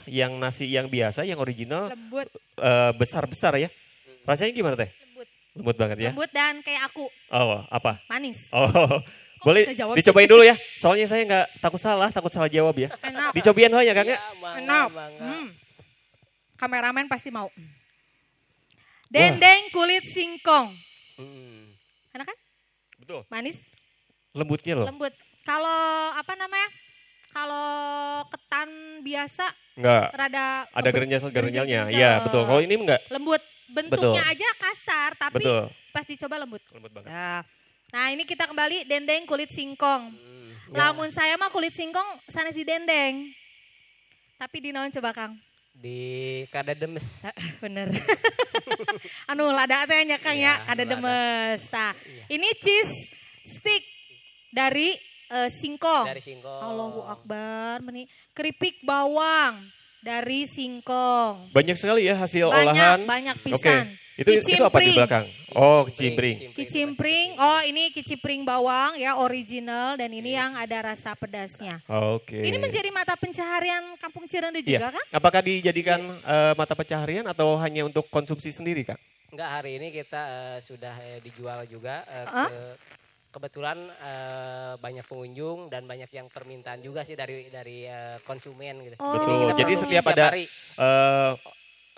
yang nasi yang biasa, yang original Lembut, besar-besar ya. Rasanya gimana teh? lembut. Lembut banget ya. Lembut dan kayak aku, Oh, apa? manis. Oh, Kok boleh bisa jawab sih? dicobain dulu ya. Soalnya saya nggak takut salah jawab ya. Enak. Dicobain aja Kang ya. Iya, mangga, Enak. mangga. Kameramen pasti mau. Dendeng kulit singkong. Hmm. Enak kan? Betul. Manis, Lembutnya loh. lembut. Kalau apa namanya? Kalau ketan biasa Enggak. rada Ada gerenyal-gerenyalnya. gerenjel-gerenjel. Iya, betul. Kalau ini enggak. lembut. Bentuknya Betul. aja kasar, tapi Betul. pas dicoba lembut. Lembut banget. Nah, ini kita kembali dendeng kulit singkong. Ya, Lamun saya mah kulit singkong sanes di dendeng. Tapi di naon coba Kang? di kada demes. Bener. Anu lada teh nya Kang ya, Iya, kada lada. demes. Tah, Iya. ini cheese stick dari singkong. Dari singkong. Allahu Akbar, meni keripik bawang, dari singkong. Banyak sekali ya hasil olahan. Banyak Oke. pisan. Itu apa di belakang? Oh, kicimpring. Kicimpring, oh ini kicimpring bawang ya original dan ini yang ada rasa pedasnya. Oke. Ini menjadi mata pencaharian Kampung Cirende juga kan? Apakah dijadikan mata pencaharian atau hanya untuk konsumsi sendiri, Kak? Enggak, hari ini kita sudah dijual juga. Kebetulan banyak pengunjung dan banyak yang permintaan juga sih dari konsumen gitu. Oh. Betul. Jadi produksi setiap tiap ada hari.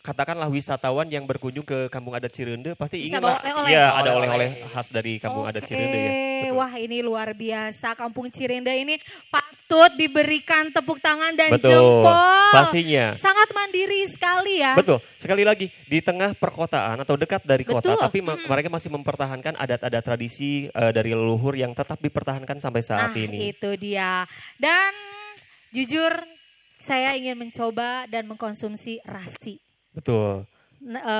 katakanlah wisatawan yang berkunjung ke Kampung Adat Cirende pasti Bisa ingin bawa oleh-oleh. ya ada Oleh-oleh. oleh-oleh khas dari Kampung Adat Cirende ya. Betul. Wah ini luar biasa. Kampung Cirende ini patut diberikan tepuk tangan dan Betul. jempol. Pastinya. Sangat mandiri sekali ya. Betul. Sekali lagi di tengah perkotaan atau dekat dari kota, Betul. tapi mereka masih mempertahankan adat-adat tradisi dari leluhur yang tetap dipertahankan sampai saat Nah ini. itu dia. Dan jujur saya ingin mencoba dan mengkonsumsi rasi. Betul.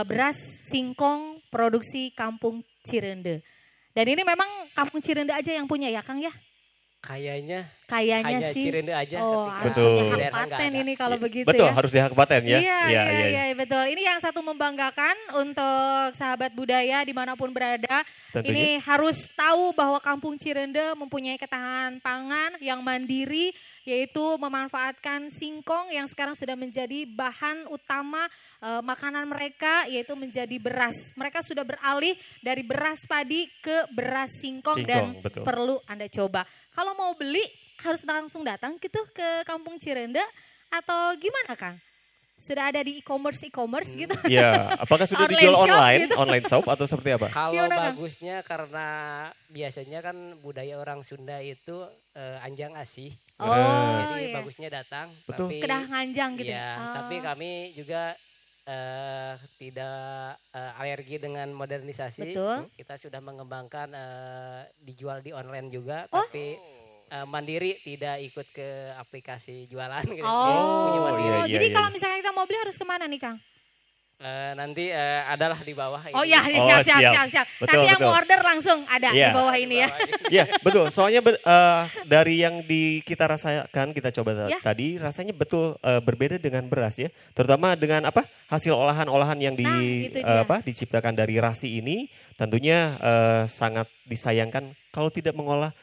Beras singkong produksi Kampung Cirende. Dan ini memang Kampung Cirende aja yang punya ya Kang ya? Kayaknya Kayaknya hanya sih. Cirende aja. Oh, tapi harus Betul. punya hak daerah nggak paten ada. ini kalau begitu Betul, ya. harus dihak paten ya. Iya, betul. Ini yang satu membanggakan untuk sahabat budaya dimanapun berada. Tentunya. Ini harus tahu bahwa Kampung Cirende mempunyai ketahanan pangan yang mandiri, yaitu memanfaatkan singkong yang sekarang sudah menjadi bahan utama makanan mereka, yaitu menjadi beras. Mereka sudah beralih dari beras padi ke beras singkong dan betul. perlu Anda coba. Kalau mau beli harus langsung datang gitu ke Kampung Cirende atau gimana Kang? Sudah ada di e-commerce gitu? Ya, apakah sudah Online dijual shop online, gitu. online shop atau seperti apa? Kalau Gimana, Kang? bagusnya karena biasanya kan budaya orang Sunda itu anjang asih. Oh Jadi iya. bagusnya datang. Betul. Tapi, Kedah nganjang gitu. ya, Oh. tapi kami juga tidak alergi dengan modernisasi. Betul. Kita sudah mengembangkan dijual di online juga, Oh. tapi mandiri tidak ikut ke aplikasi jualan. Gitu. Oh, Punya mandiri. iya, jadi iya. kalau misalnya kita mau beli harus kemana nih Kang? Nanti adalah di bawah. Oh ini. iya, Oh, siap. Betul, Nanti yang mau betul. order langsung ada Iya. di bawah ini ya. Iya, betul. Soalnya dari yang kita rasakan, kita coba Ya. tadi, rasanya betul berbeda dengan beras ya. Terutama dengan hasil olahan-olahan yang Nah, itu dia. diciptakan dari rasi ini, tentunya sangat disayangkan kalau tidak mengolah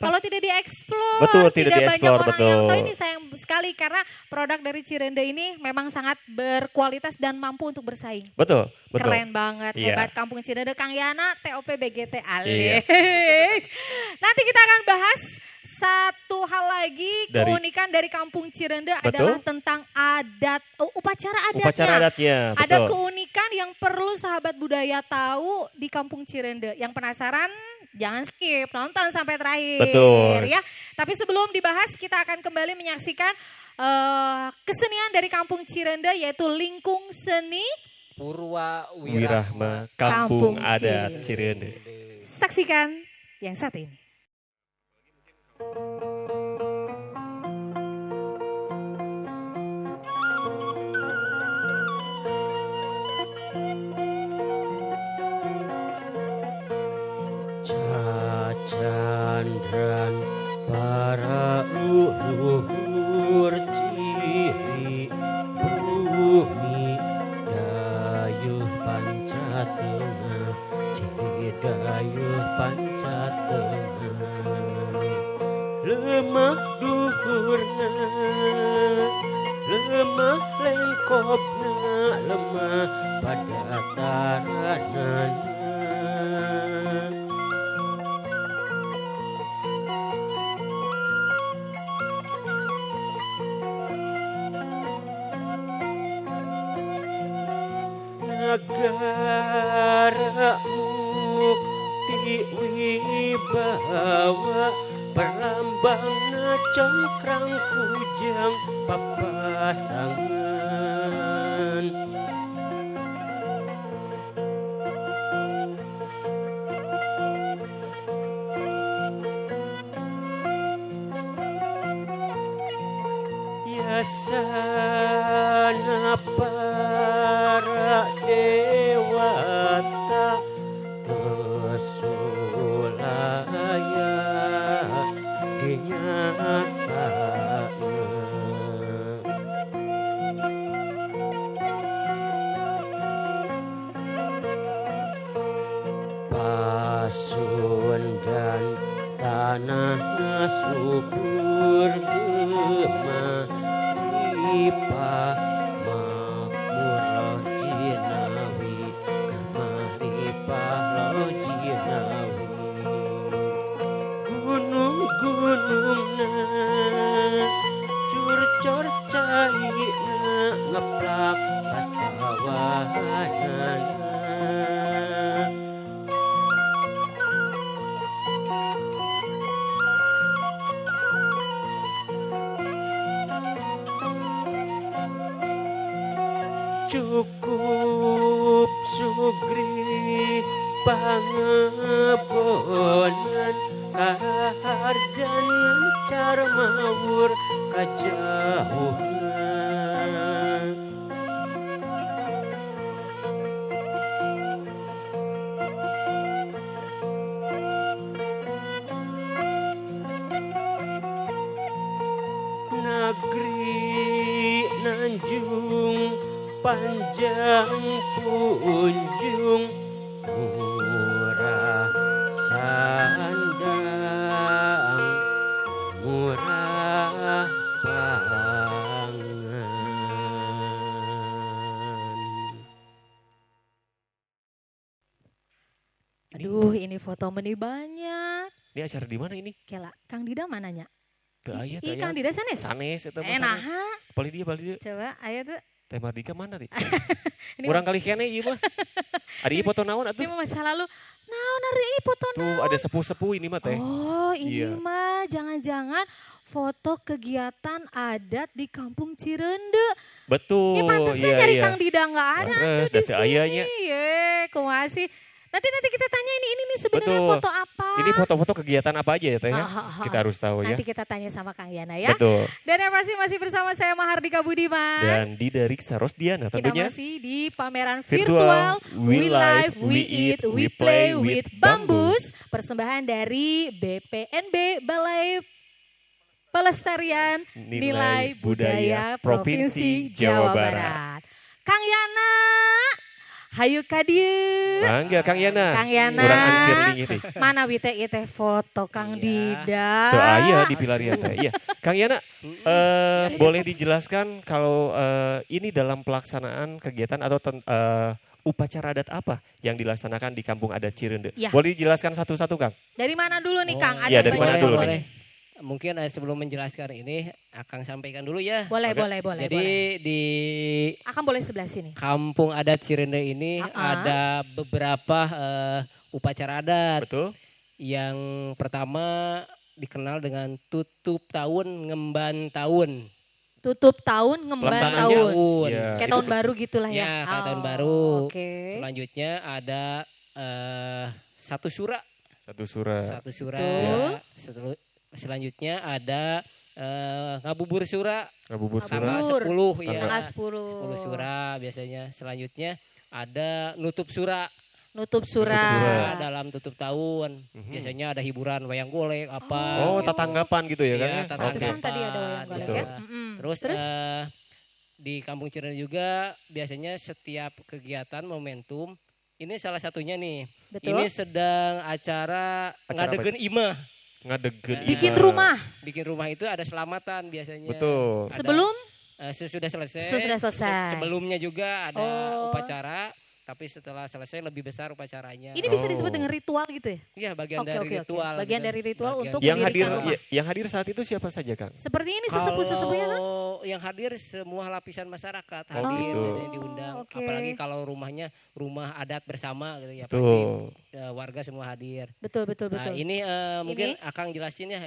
Kalau tidak dieksplor, Betul, tidak banyak dieksplor, orang yang betul. tahu. Ini sayang sekali karena produk dari Cirende ini memang sangat berkualitas dan mampu untuk bersaing. betul. Keren banget, Iya. hebat Kampung Cirende, Kang Yana, TOP BGT Iya. Alih. Nanti kita akan bahas satu hal lagi, keunikan dari Kampung Cirende adalah tentang upacara adatnya. Upacara adatnya, Ada betul. keunikan yang perlu sahabat budaya tahu di Kampung Cirende. Yang penasaran, jangan skip, nonton sampai terakhir. Betul. Ya. Tapi sebelum dibahas, kita akan kembali menyaksikan kesenian dari Kampung Cirende, yaitu Lingkung Seni. Purwa Wirahma Kampung Kampung Adat Cirende. Saksikan yang satu ini. Cacandran para leluhur ciri bumi dayuh pancatengah, ciri dayuh pancatengah, lemah duhurna, lemah lengkopna, lemah pada taranana. Negara mukti wibawa, perambangna congkrang kujang papasangan. Yasana para dewata tesulaya dinyatakan. makmur lo jinawi kemaripah lo jinawi gunung-gunungna curcor caina ngeplak pasawahanana cukup sugri pangebonan kaharjan ngencar mawur kajauhan negeri Nanjung panjang punjung murah sandang murah pangan. Aduh, ini foto meni banyak. Ini acara di mana ini? Kela, Kang Dida mananya? Teu aya, teu Ih, aya. Kang Dida sanes? Sanes eta mah. Nah, sanes. Balik dia. coba ayo tuh. Teh Mardika mana teh? Ini Kurang kali kene ieu mah. Adi foto naon atuh? Ini mah masa lalu. Naon hari ini foto Tuh ada sepuh-sepuh ini mah teh. Oh, ini Iya. mah jangan-jangan foto kegiatan adat di Kampung Cirende. Betul. Ini pantasnya nyari Kang Dida nggak ada Leres, tuh di da teu sini. aya nya. Kumaha sih? Nanti kita tanya ini sebenarnya Betul. foto apa? Ini foto-foto kegiatan apa aja ya teh? Ya? Kita harus tahu ya. Nanti kita tanya sama Kang Yana ya. Betul. Dan yang pasti masih bersama saya Mahardika Budiman. Dan Dida Riksa Rosdiana Kita tentunya. masih di pameran Virtual, virtual We We Live, Live, We We Eat, Eat, We We Play Play with with Bambus. Bambus. Persembahan dari BPNB Balai Pelestarian Nilai Budaya Provinsi Jawa Barat. Kang Yana, hayu ka dieu. Mangga Kang Yana. Kang Yana. Urang angkir lingi teh. Mana wite teh foto Kang Iya. Dida. Tuh aya di pilarian teh. Iya. Kang Yana, boleh dijelaskan kalau ini dalam pelaksanaan kegiatan atau upacara adat apa yang dilaksanakan di Kampung Adat Cirende? Ya. Boleh dijelaskan satu-satu Kang? Dari mana dulu nih Kang? Iya, dari banyak mana dulu foto nih? nih. Mungkin sebelum menjelaskan ini, Akang sampaikan dulu ya. Boleh, Oke. boleh. Jadi di Akan boleh sebelah sini. Kampung Adat Cirende ini ada beberapa upacara adat. Betul? Yang pertama dikenal dengan tutup tahun, ngemban tahun. Tutup tahun, ngemban Pelaksanaannya, tahun. Iya, Kayak itu tahun baru gitulah ya. Ya, kayak tahun Oh, baru. Oke. Selanjutnya ada satu sura. Satu surat. Satu sura. Betul. Selanjutnya ada ngabubur sura. Ngabubur Tanggal surat. 10 ya. Tanggal Tanggal 10. 10 sura biasanya. Selanjutnya ada nutup sura. Nutup Nutup surat. surat. Dalam tutup tahun. Mhm. Biasanya ada hiburan wayang golek apa. Oh, gitu. tatanggapan gitu ya kan? Iya, ya? tatanggapan. Oke. Pantesan tadi ada wayang golek Betul. ya. Mm-mm. Terus, Terus? di Kampung Cirende juga biasanya setiap kegiatan momentum ini salah satunya nih. Betul. Ini sedang acara Acara ngadegen imah. Ngadegen. Bikin imah. rumah. Bikin rumah itu ada selamatan biasanya. Betul. Ada- Sebelum sesudah selesai. Sesudah selesai. Sebelumnya juga ada Oh. upacara, tapi setelah selesai lebih besar upacaranya. ini bisa Oh. disebut dengan ritual gitu ya? Iya, bagian Oke, dari oke, oke. ritual. Bagian gitu. dari ritual Bagian untuk Yang hadir mendirikan rumah. yang hadir saat itu siapa saja Kang? Seperti ini sesepuh-sesepuhnya kan? Kalau yang hadir semua lapisan masyarakat Oh, hadir gitu. biasanya diundang. Oke. Apalagi kalau rumahnya rumah adat bersama gitu ya Betul. pasti warga semua hadir. Betul, betul, Nah, betul. ini mungkin Akang jelasin ya.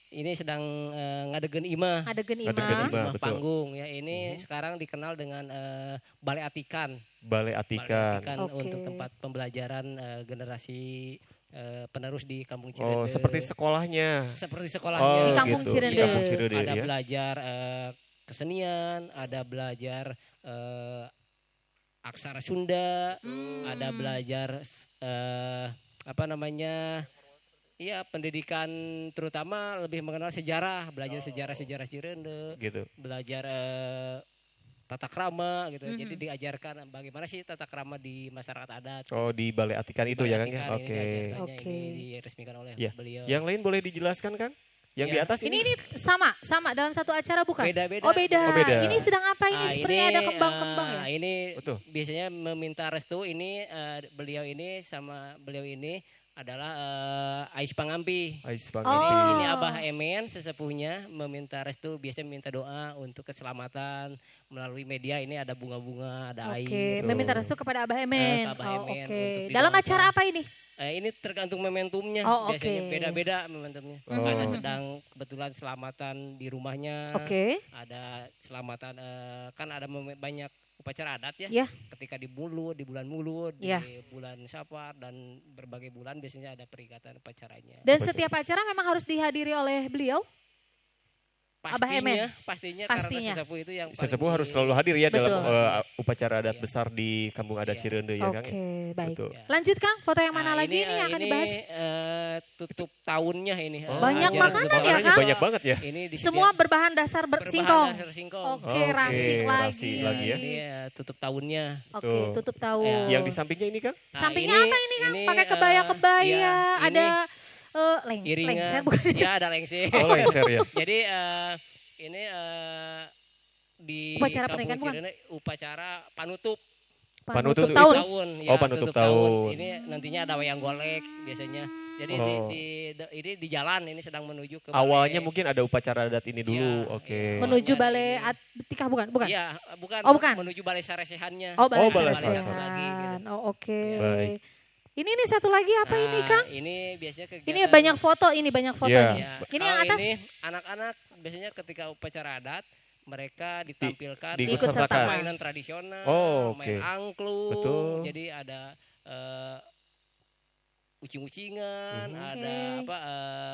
Ini sedang ngadegen imah. Adegan Adegan imah. imah. Imah betul. panggung ya. Ini sekarang dikenal dengan Balai Atikan. Balai Balai Atikan. Atikan Oke. untuk tempat pembelajaran generasi penerus di Kampung Oh, Cirende. seperti sekolahnya. Seperti Oh, sekolahnya. Di Kampung gitu. Cirende. Di Kampung Cirende Ada ya. belajar kesenian, ada belajar aksara Sunda, ada belajar apa namanya? Iya, pendidikan terutama lebih mengenal sejarah, belajar sejarah-sejarah Cirende, Gitu. belajar tata krama gitu. Jadi diajarkan bagaimana sih tata krama di masyarakat adat. Oh, di Balai Atikan itu ya Kang ya. Balai Atikan Oke. ini diajarkannya, Oke. ini diresmikan oleh Ya. beliau. Yang lain boleh dijelaskan Kang? Yang di Ya. atas Ini sama dalam satu acara bukan? Beda-beda. Oh beda. Oh, beda. Ini sedang apa ini? Sepertinya ada kembang-kembang ya. Ini Betul. biasanya meminta restu ini beliau ini sama beliau ini adalah Ais Pangampi. Ais Oh. Pangampi. Ini Abah Emen sesepuhnya meminta restu, biasanya meminta doa untuk keselamatan melalui media. Ini ada bunga-bunga, ada Oke, air. meminta restu kepada Abah Emen. Ke Abah Oh, Emen oke. untuk Dalam didoakan. acara apa ini? Ini tergantung momentumnya. Oh, Biasanya oke. beda-beda momentumnya. Oh. Ada sedang kebetulan selamatan di rumahnya. Oke. Ada selamatan kan ada banyak upacara adat ya. Ya. Ketika di Mulut, di bulan Mulut, Ya. di bulan Safar dan berbagai bulan biasanya ada peringatan upacaranya. Dan setiap acara memang harus dihadiri oleh beliau? Abah Emen? Pastinya Pastinya. karena sesepuh itu yang paling Sesepuh harus di- selalu hadir ya dalam Betul. upacara adat Iya. besar di Kampung Adat Iya. Cirende ya Kang. Oke, baik. Betul. Ya. Lanjut Kang, foto yang mana Nah, lagi nih yang akan dibahas? Tutup tahunnya ini. Oh, Banyak ajaran makanan ya, lebaran Kang? juga. Banyak banget ya. Ini Semua berbahan dasar singkong. dasar singkong. Oke, Oke, rasi rasi lagi. lagi ya. Ini tutup tahunnya. Oke, Betul. tutup tahun. Ya. Yang di sampingnya ini Kang? Nah, Sampingnya apa ini Kang? Pakai ya, kebaya-kebaya, ada iringan. lengser bukan? Ya ada lengser. Oh, lengser ya. Jadi ini di Upacara Kampung pernikahan bukan? Cirende upacara panutup Panutup itu- tahun. ya, Oh, panutup tutup tahun. Ini nantinya ada wayang golek biasanya. Jadi Oh. ini di jalan ini sedang menuju ke Awalnya balai. mungkin ada upacara adat ini dulu. Iya, Oke. iya. Menuju Awalnya balai ini. Atikah bukan? Bukan. Iya, bukan. Oh, bukan. Menuju balai saresehannya. Oh, balai balai Saresehan. satu lagi, gitu. Oh, oke. Baik. Ini nih satu lagi apa ini, Kang? Ini biasanya kegiatan. Ini banyak foto, ini banyak foto Iya. nih. Ya, Ini kalau yang atas ini anak-anak biasanya ketika upacara adat mereka ditampilkan diikut Ikut sertakan. mainan tradisional, Oh, oke. main angklung. Betul. Jadi ada ucing-ucingan, Mhm. ada Oke. apa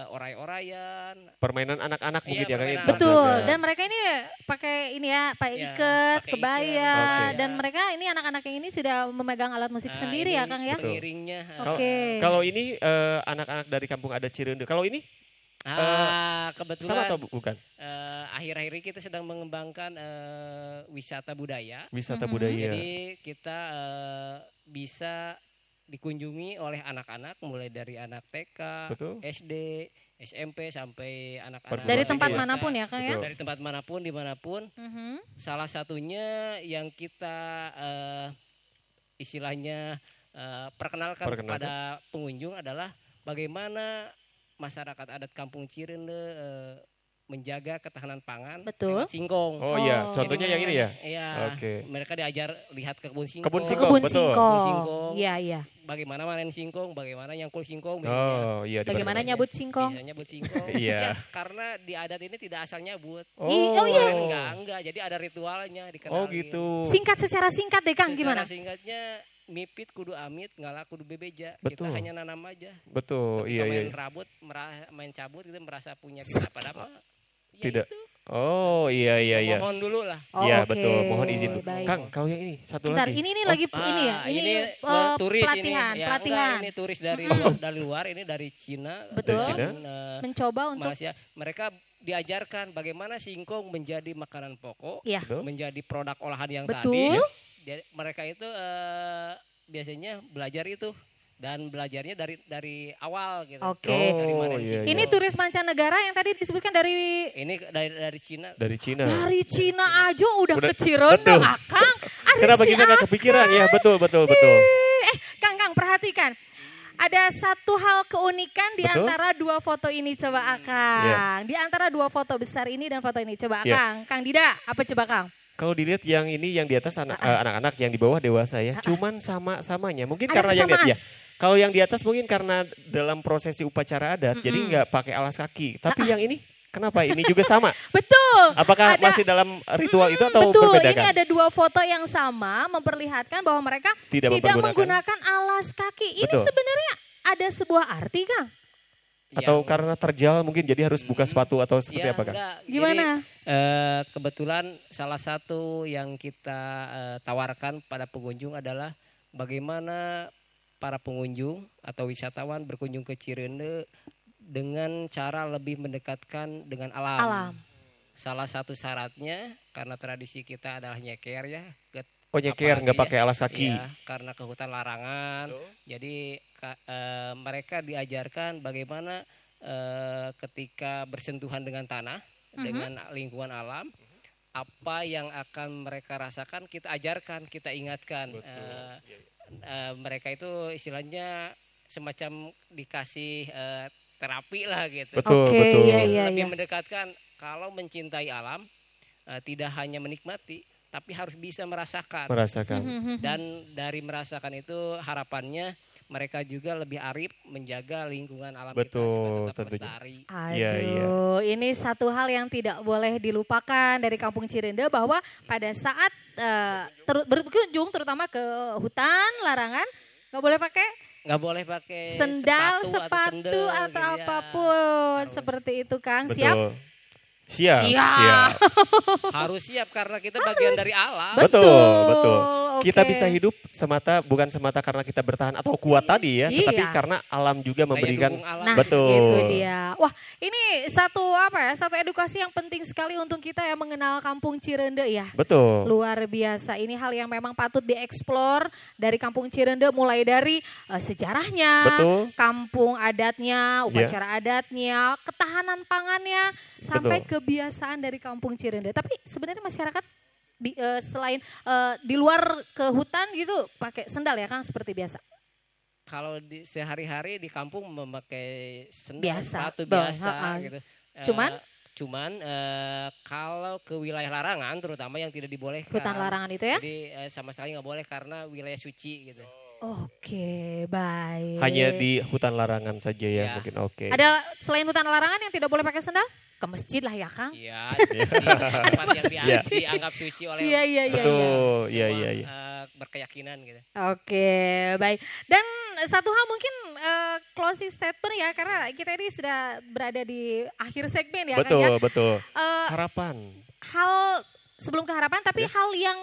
oray-orayan. Permainan anak-anak Iya, mungkin ya Kang. permainan Itu betul. juga. Dan mereka ini pakai ini ya, pakai Iya, ikat, pakai kebaya, ikat, Oke. dan mereka ini anak-anak yang ini sudah memegang alat musik Nah, sendiri ini ya, Kang ya. Betul. pengiringnya. Oke. Kalau ini anak-anak dari Kampung Adat Cirende. Kalau ini sama Kebetulan atau bukan? akhir-akhir ini kita sedang mengembangkan wisata budaya. Wisata Mhm. budaya. Jadi kita bisa dikunjungi oleh anak-anak mulai dari anak TK, Betul. SD, SMP sampai anak-anak Perguruan Dari tinggi tempat ya. manapun ya, Kang ya. Betul. Dari tempat manapun dimanapun. Mhm. Salah satunya yang kita istilahnya perkenalkan kepada pengunjung adalah bagaimana masyarakat adat Kampung Cirende menjaga ketahanan pangan Betul. lewat singkong. Oh iya, Oh. contohnya yang ini ya. Iya. Oke. Mereka diajar lihat ke kebun singkong. Kebun Ke singkong, kebun betul. singkong. Singkong. Iya, iya. Bagaimana manen singkong, bagaimana nyangkul singkong, Oh iya. di Bagaimana mana- nyabut singkong? bisa nyabut singkong. Iya. Ya, karena di adat ini tidak asal nyabut. Oh iya. Enggak. Jadi ada ritualnya dikenalin. Oh gitu. Singkat secara singkat deh, Kang, Secara gimana? singkatnya mipit kudu amit, ngalak kudu bebeja. Betul. Kita hanya nanam aja. Betul. Tapi Iya kalau iya. main rabut, main cabut kita merasa punya kita padahal ya Tidak. itu. Oh iya iya iya. Mohon dulu lah. Oh, Iya oke. betul. Mohon izin. Baik. Kang, kalau yang ini satu Bentar, lagi. ini lagi ini ya, ini turis pelatihan, ini. Ya, pelatihan. enggak, ini turis dari luar, ini dari Cina. Betul. Dari Cina. dan, Mencoba untuk Malaysia. Mereka diajarkan bagaimana singkong menjadi makanan pokok, ya. Betul. menjadi produk olahan yang Betul. tadi. Jadi mereka itu biasanya belajar itu dan belajarnya dari awal gitu. Oke. Dari mana Oh, di iya, singkong. Ini turis mancanegara yang tadi disebutkan dari Ini dari Cina. Dari Cina. dari Cina aja udah Udah- ke Cirende, betul. Akang. Ada Kenapa si kita nggak kepikiran? Ya betul betul betul. Kang, perhatikan. Ada satu hal keunikan di Betul. antara dua foto ini, coba Akang. Di antara dua foto besar ini dan foto ini, coba Iya. Akang. Kang Dida, apa coba Kang? Kalau dilihat yang ini yang di atas anak-anak, yang di bawah dewasa ya, cuman sama-samanya. Mungkin Ada karena yang lihat kesamaan. ya. Kalau yang di atas mungkin karena dalam prosesi upacara adat, jadi nggak pakai alas kaki. Tapi yang ini, kenapa ini juga sama? Betul. Apakah Ada- masih dalam ritual itu atau Betul, berbeda ini kan? ada dua foto yang sama memperlihatkan bahwa mereka Tidak tidak mempergunakan. menggunakan alas kaki. Ini Betul. sebenarnya ada sebuah arti, Kang. Atau Yang- karena terjal mungkin jadi harus buka sepatu atau seperti Ya, apa kan? enggak. Jadi, Gimana? kebetulan salah satu yang kita tawarkan pada pengunjung adalah bagaimana para pengunjung atau wisatawan berkunjung ke Cirende dengan cara lebih mendekatkan dengan alam. Alam. Salah satu syaratnya karena tradisi kita adalah nyeker ya. Oh nyeker, nggak apalagi pakai alas kaki. Ya, karena ke hutan larangan. Jadi mereka diajarkan bagaimana ketika bersentuhan dengan tanah, dengan lingkungan alam, apa yang akan mereka rasakan kita ajarkan, kita ingatkan. Mereka itu istilahnya semacam dikasih terapi lah gitu. Betul, Oke, betul. iya, Lebih iya. mendekatkan kalau mencintai alam tidak hanya menikmati tapi harus bisa merasakan. Merasakan. Dan dari merasakan itu harapannya mereka juga lebih arif menjaga lingkungan alam kita Betul, supaya tetap tentunya. lestari. Iya, Aduh, ini satu hal yang tidak boleh dilupakan dari Kampung Cirende bahwa pada saat berkunjung terutama ke hutan larangan nggak boleh pakai Nggak boleh pakai sendal, sepatu sepatu sendal atau gitu ya. apapun Harus. seperti itu, Kang. Betul. Siap? Siap. Siap. Harus siap karena kita bagian dari alam. Betul, betul. Kita oke. bisa hidup bukan semata karena kita bertahan atau kuat tadi ya, tetapi Iya. karena alam juga Daya memberikan. dukung alam. Nah, Betul. itu dia. Wah, ini satu edukasi yang penting sekali untuk kita yang mengenal Kampung Cirende ya. Betul. Luar biasa. Ini hal yang memang patut dieksplor dari Kampung Cirende, mulai dari sejarahnya, Betul. kampung adatnya, upacara adatnya, ketahanan pangannya, sampai Betul. kebiasaan dari Kampung Cirende. Tapi sebenarnya masyarakat selain di luar ke hutan gitu pakai sendal ya Kang, seperti biasa. Kalau di sehari-hari di kampung memakai sendal, Biasa, sepatu betul, biasa ha-ha. gitu. Cuman? Kalau ke wilayah larangan terutama yang tidak dibolehkan. Hutan larangan itu ya? Jadi sama sekali nggak boleh karena wilayah suci gitu. Oke, baik. Hanya di hutan larangan saja ya, Ya. mungkin oke. Ada selain hutan larangan yang tidak boleh pakai sendal? Ke masjid lah ya Kang. Iya, di tempat yang Iya. dianggap suci oleh Iya. Betul, iya, semua, iya. berkeyakinan gitu. Oke, baik. Dan satu hal mungkin closing statement ya, karena kita ini sudah berada di akhir segmen ya Kang ya. Betul, betul. Eh, Harapan. hal sebelum ke harapan, tapi hal yang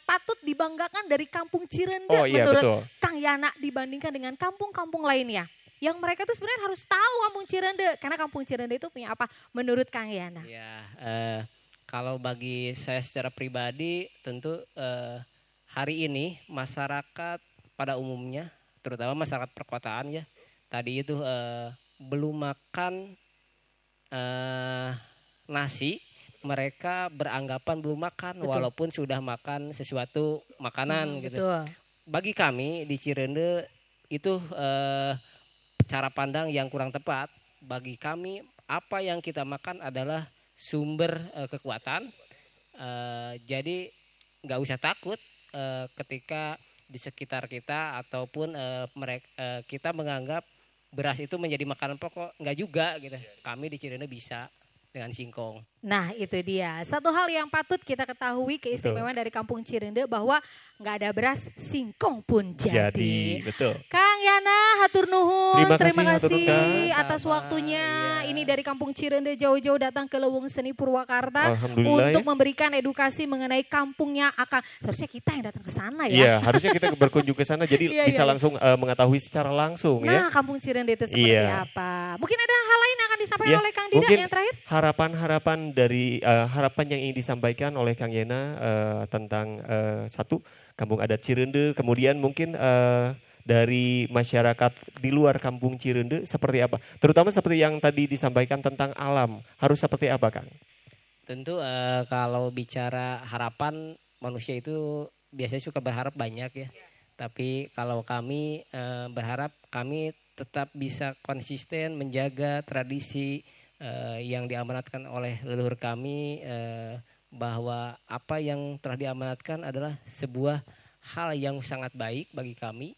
patut dibanggakan dari Kampung Cirende Oh iya, menurut betul. Kang Yana dibandingkan dengan kampung-kampung lainnya. Yang mereka tuh sebenarnya harus tahu Kampung Cirende, karena Kampung Cirende itu punya apa menurut Kang Yana? Ya, kalau bagi saya secara pribadi tentu hari ini masyarakat pada umumnya, terutama masyarakat perkotaan ya, tadi itu belum makan nasi, mereka beranggapan belum makan Betul. walaupun sudah makan sesuatu makanan gitu. Betul. Bagi kami di Cirende itu cara pandang yang kurang tepat. Bagi kami apa yang kita makan adalah sumber kekuatan. Jadi nggak usah takut ketika di sekitar kita ataupun kita menganggap beras itu menjadi makanan pokok, nggak juga gitu. Kami di Cirende bisa dengan singkong. Nah itu dia, satu hal yang patut kita ketahui keistimewaan dari Kampung Cirende bahwa nggak ada beras, singkong pun jadi. Jadi, betul. Kang Yana, hatur nuhun, Terima kasih, hatur nuhun, Kang. atas Sama, waktunya. iya. Ini dari Kampung Cirende jauh-jauh datang ke Lewung Seni Purwakarta Alhamdulillah untuk ya. memberikan edukasi mengenai kampungnya Akang. Seharusnya kita yang datang ke sana ya. Iya, harusnya kita berkunjung ke sana jadi Iya, bisa iya. langsung mengetahui secara langsung ya. Nah, Kampung Cirende itu seperti Iya. apa? Mungkin ada hal lain yang akan disampaikan Ya, oleh Kang Dida mungkin yang terakhir? harapan-harapan dari harapan yang ingin disampaikan oleh Kang Yena tentang satu Kampung Adat Cirende, kemudian mungkin dari masyarakat di luar Kampung Cirende seperti apa? Terutama seperti yang tadi disampaikan tentang alam, harus seperti apa, Kang? Tentu kalau bicara harapan manusia itu biasanya suka berharap banyak ya. Tapi kalau kami berharap kami tetap bisa konsisten menjaga tradisi yang diamanatkan oleh leluhur kami, bahwa apa yang telah diamanatkan adalah sebuah hal yang sangat baik bagi kami,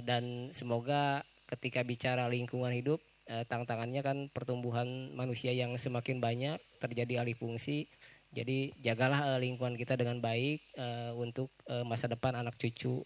dan semoga ketika bicara lingkungan hidup, tantangannya kan pertumbuhan manusia yang semakin banyak, terjadi alih fungsi. Jadi jagalah lingkungan kita dengan baik untuk masa depan anak cucu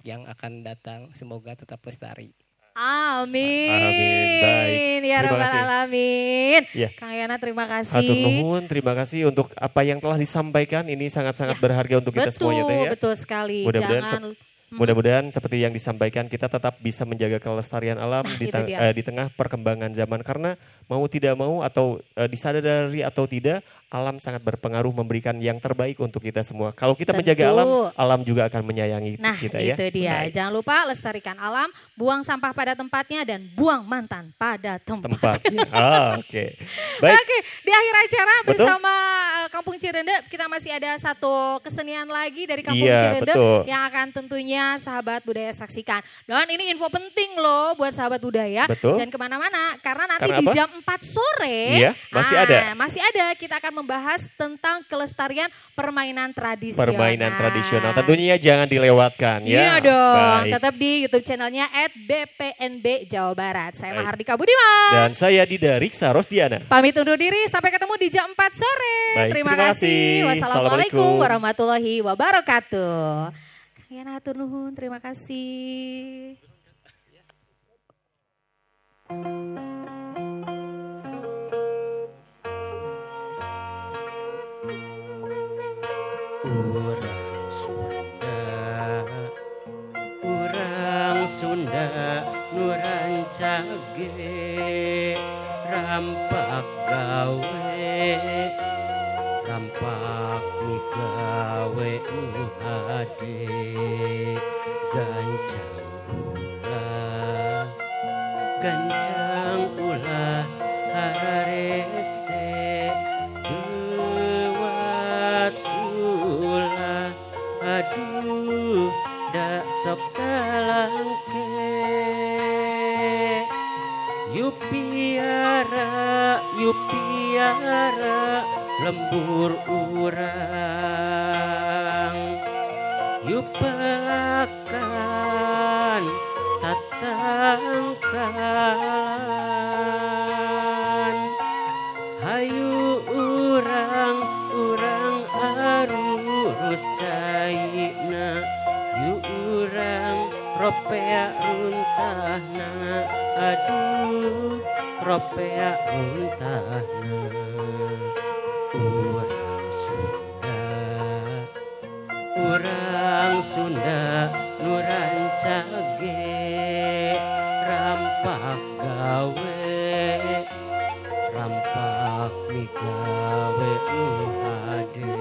yang akan datang, semoga tetap lestari. Amin. Amin. Baik. Ya Terima Rabbal kasih. Alamin. Ya. Kang Yana terima kasih. Hatur nuhun, terima kasih untuk apa yang telah disampaikan. Ini sangat-sangat Ya, berharga untuk kita semuanya teh ya. Betul sekali. Mudah-mudahan Jangan Mudah-mudahan seperti yang disampaikan kita tetap bisa menjaga kelestarian alam Nah, di, itu dia. di tengah perkembangan zaman, karena mau tidak mau atau disadari atau tidak, alam sangat berpengaruh memberikan yang terbaik untuk kita semua. Kalau kita Tentu. menjaga alam, alam juga akan menyayangi Nah kita ya. itu dia, Baik. jangan lupa lestarikan alam, buang sampah pada tempatnya dan buang mantan pada tempat. Tempatnya. Oke. Baik. Oke, di akhir acara Betul. bersama Kampung Cirende kita masih ada satu kesenian lagi dari Kampung Iya, Cirende betul. yang akan tentunya sahabat budaya saksikan. Dan ini info penting loh buat sahabat budaya, Betul. jangan kemana-mana karena nanti Karena di apa? jam 4 sore Iya, masih ada. Masih ada, kita akan membahas tentang kelestarian permainan tradisional. Permainan tradisional tentunya jangan dilewatkan ya. Iya dong, Baik. tetap di YouTube channelnya @bpnb Jawa Barat. Saya Baik. Mahardika Budiman. Dan saya Dida Riksa Rosdiana. Pamit undur diri, sampai ketemu di jam 4 sore. Baik, Terima terima kasih. kasih. Wassalamualaikum Assalamualaikum. warahmatullahi wabarakatuh. Kang Yana hatur nuhun, terima kasih. Urang Sunda nurancage rampak gawe rampak migawe hade gancang ulah hararese buat ulah aduh dak sok talangke yupiara lembur urang yupelakan tatangkalan hayu urang arurus caina yu urang ropea runtahna aduh ropea runtahna urang Sunda nurancage rampak gawe rampak migawe hade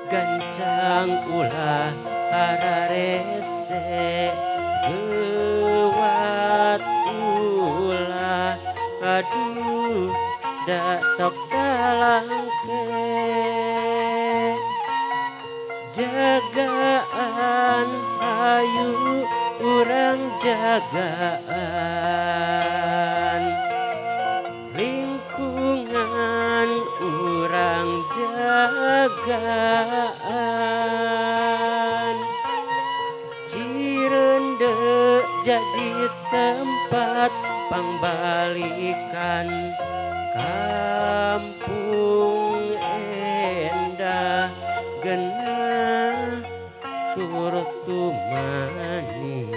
gancang ulah hararese gewat ulah aduh dak sok talangke jagaan ayu urang jagaan lingkungan urang jagaan Cirende jadi tempat pangbalikan kampung endah genah turut tumani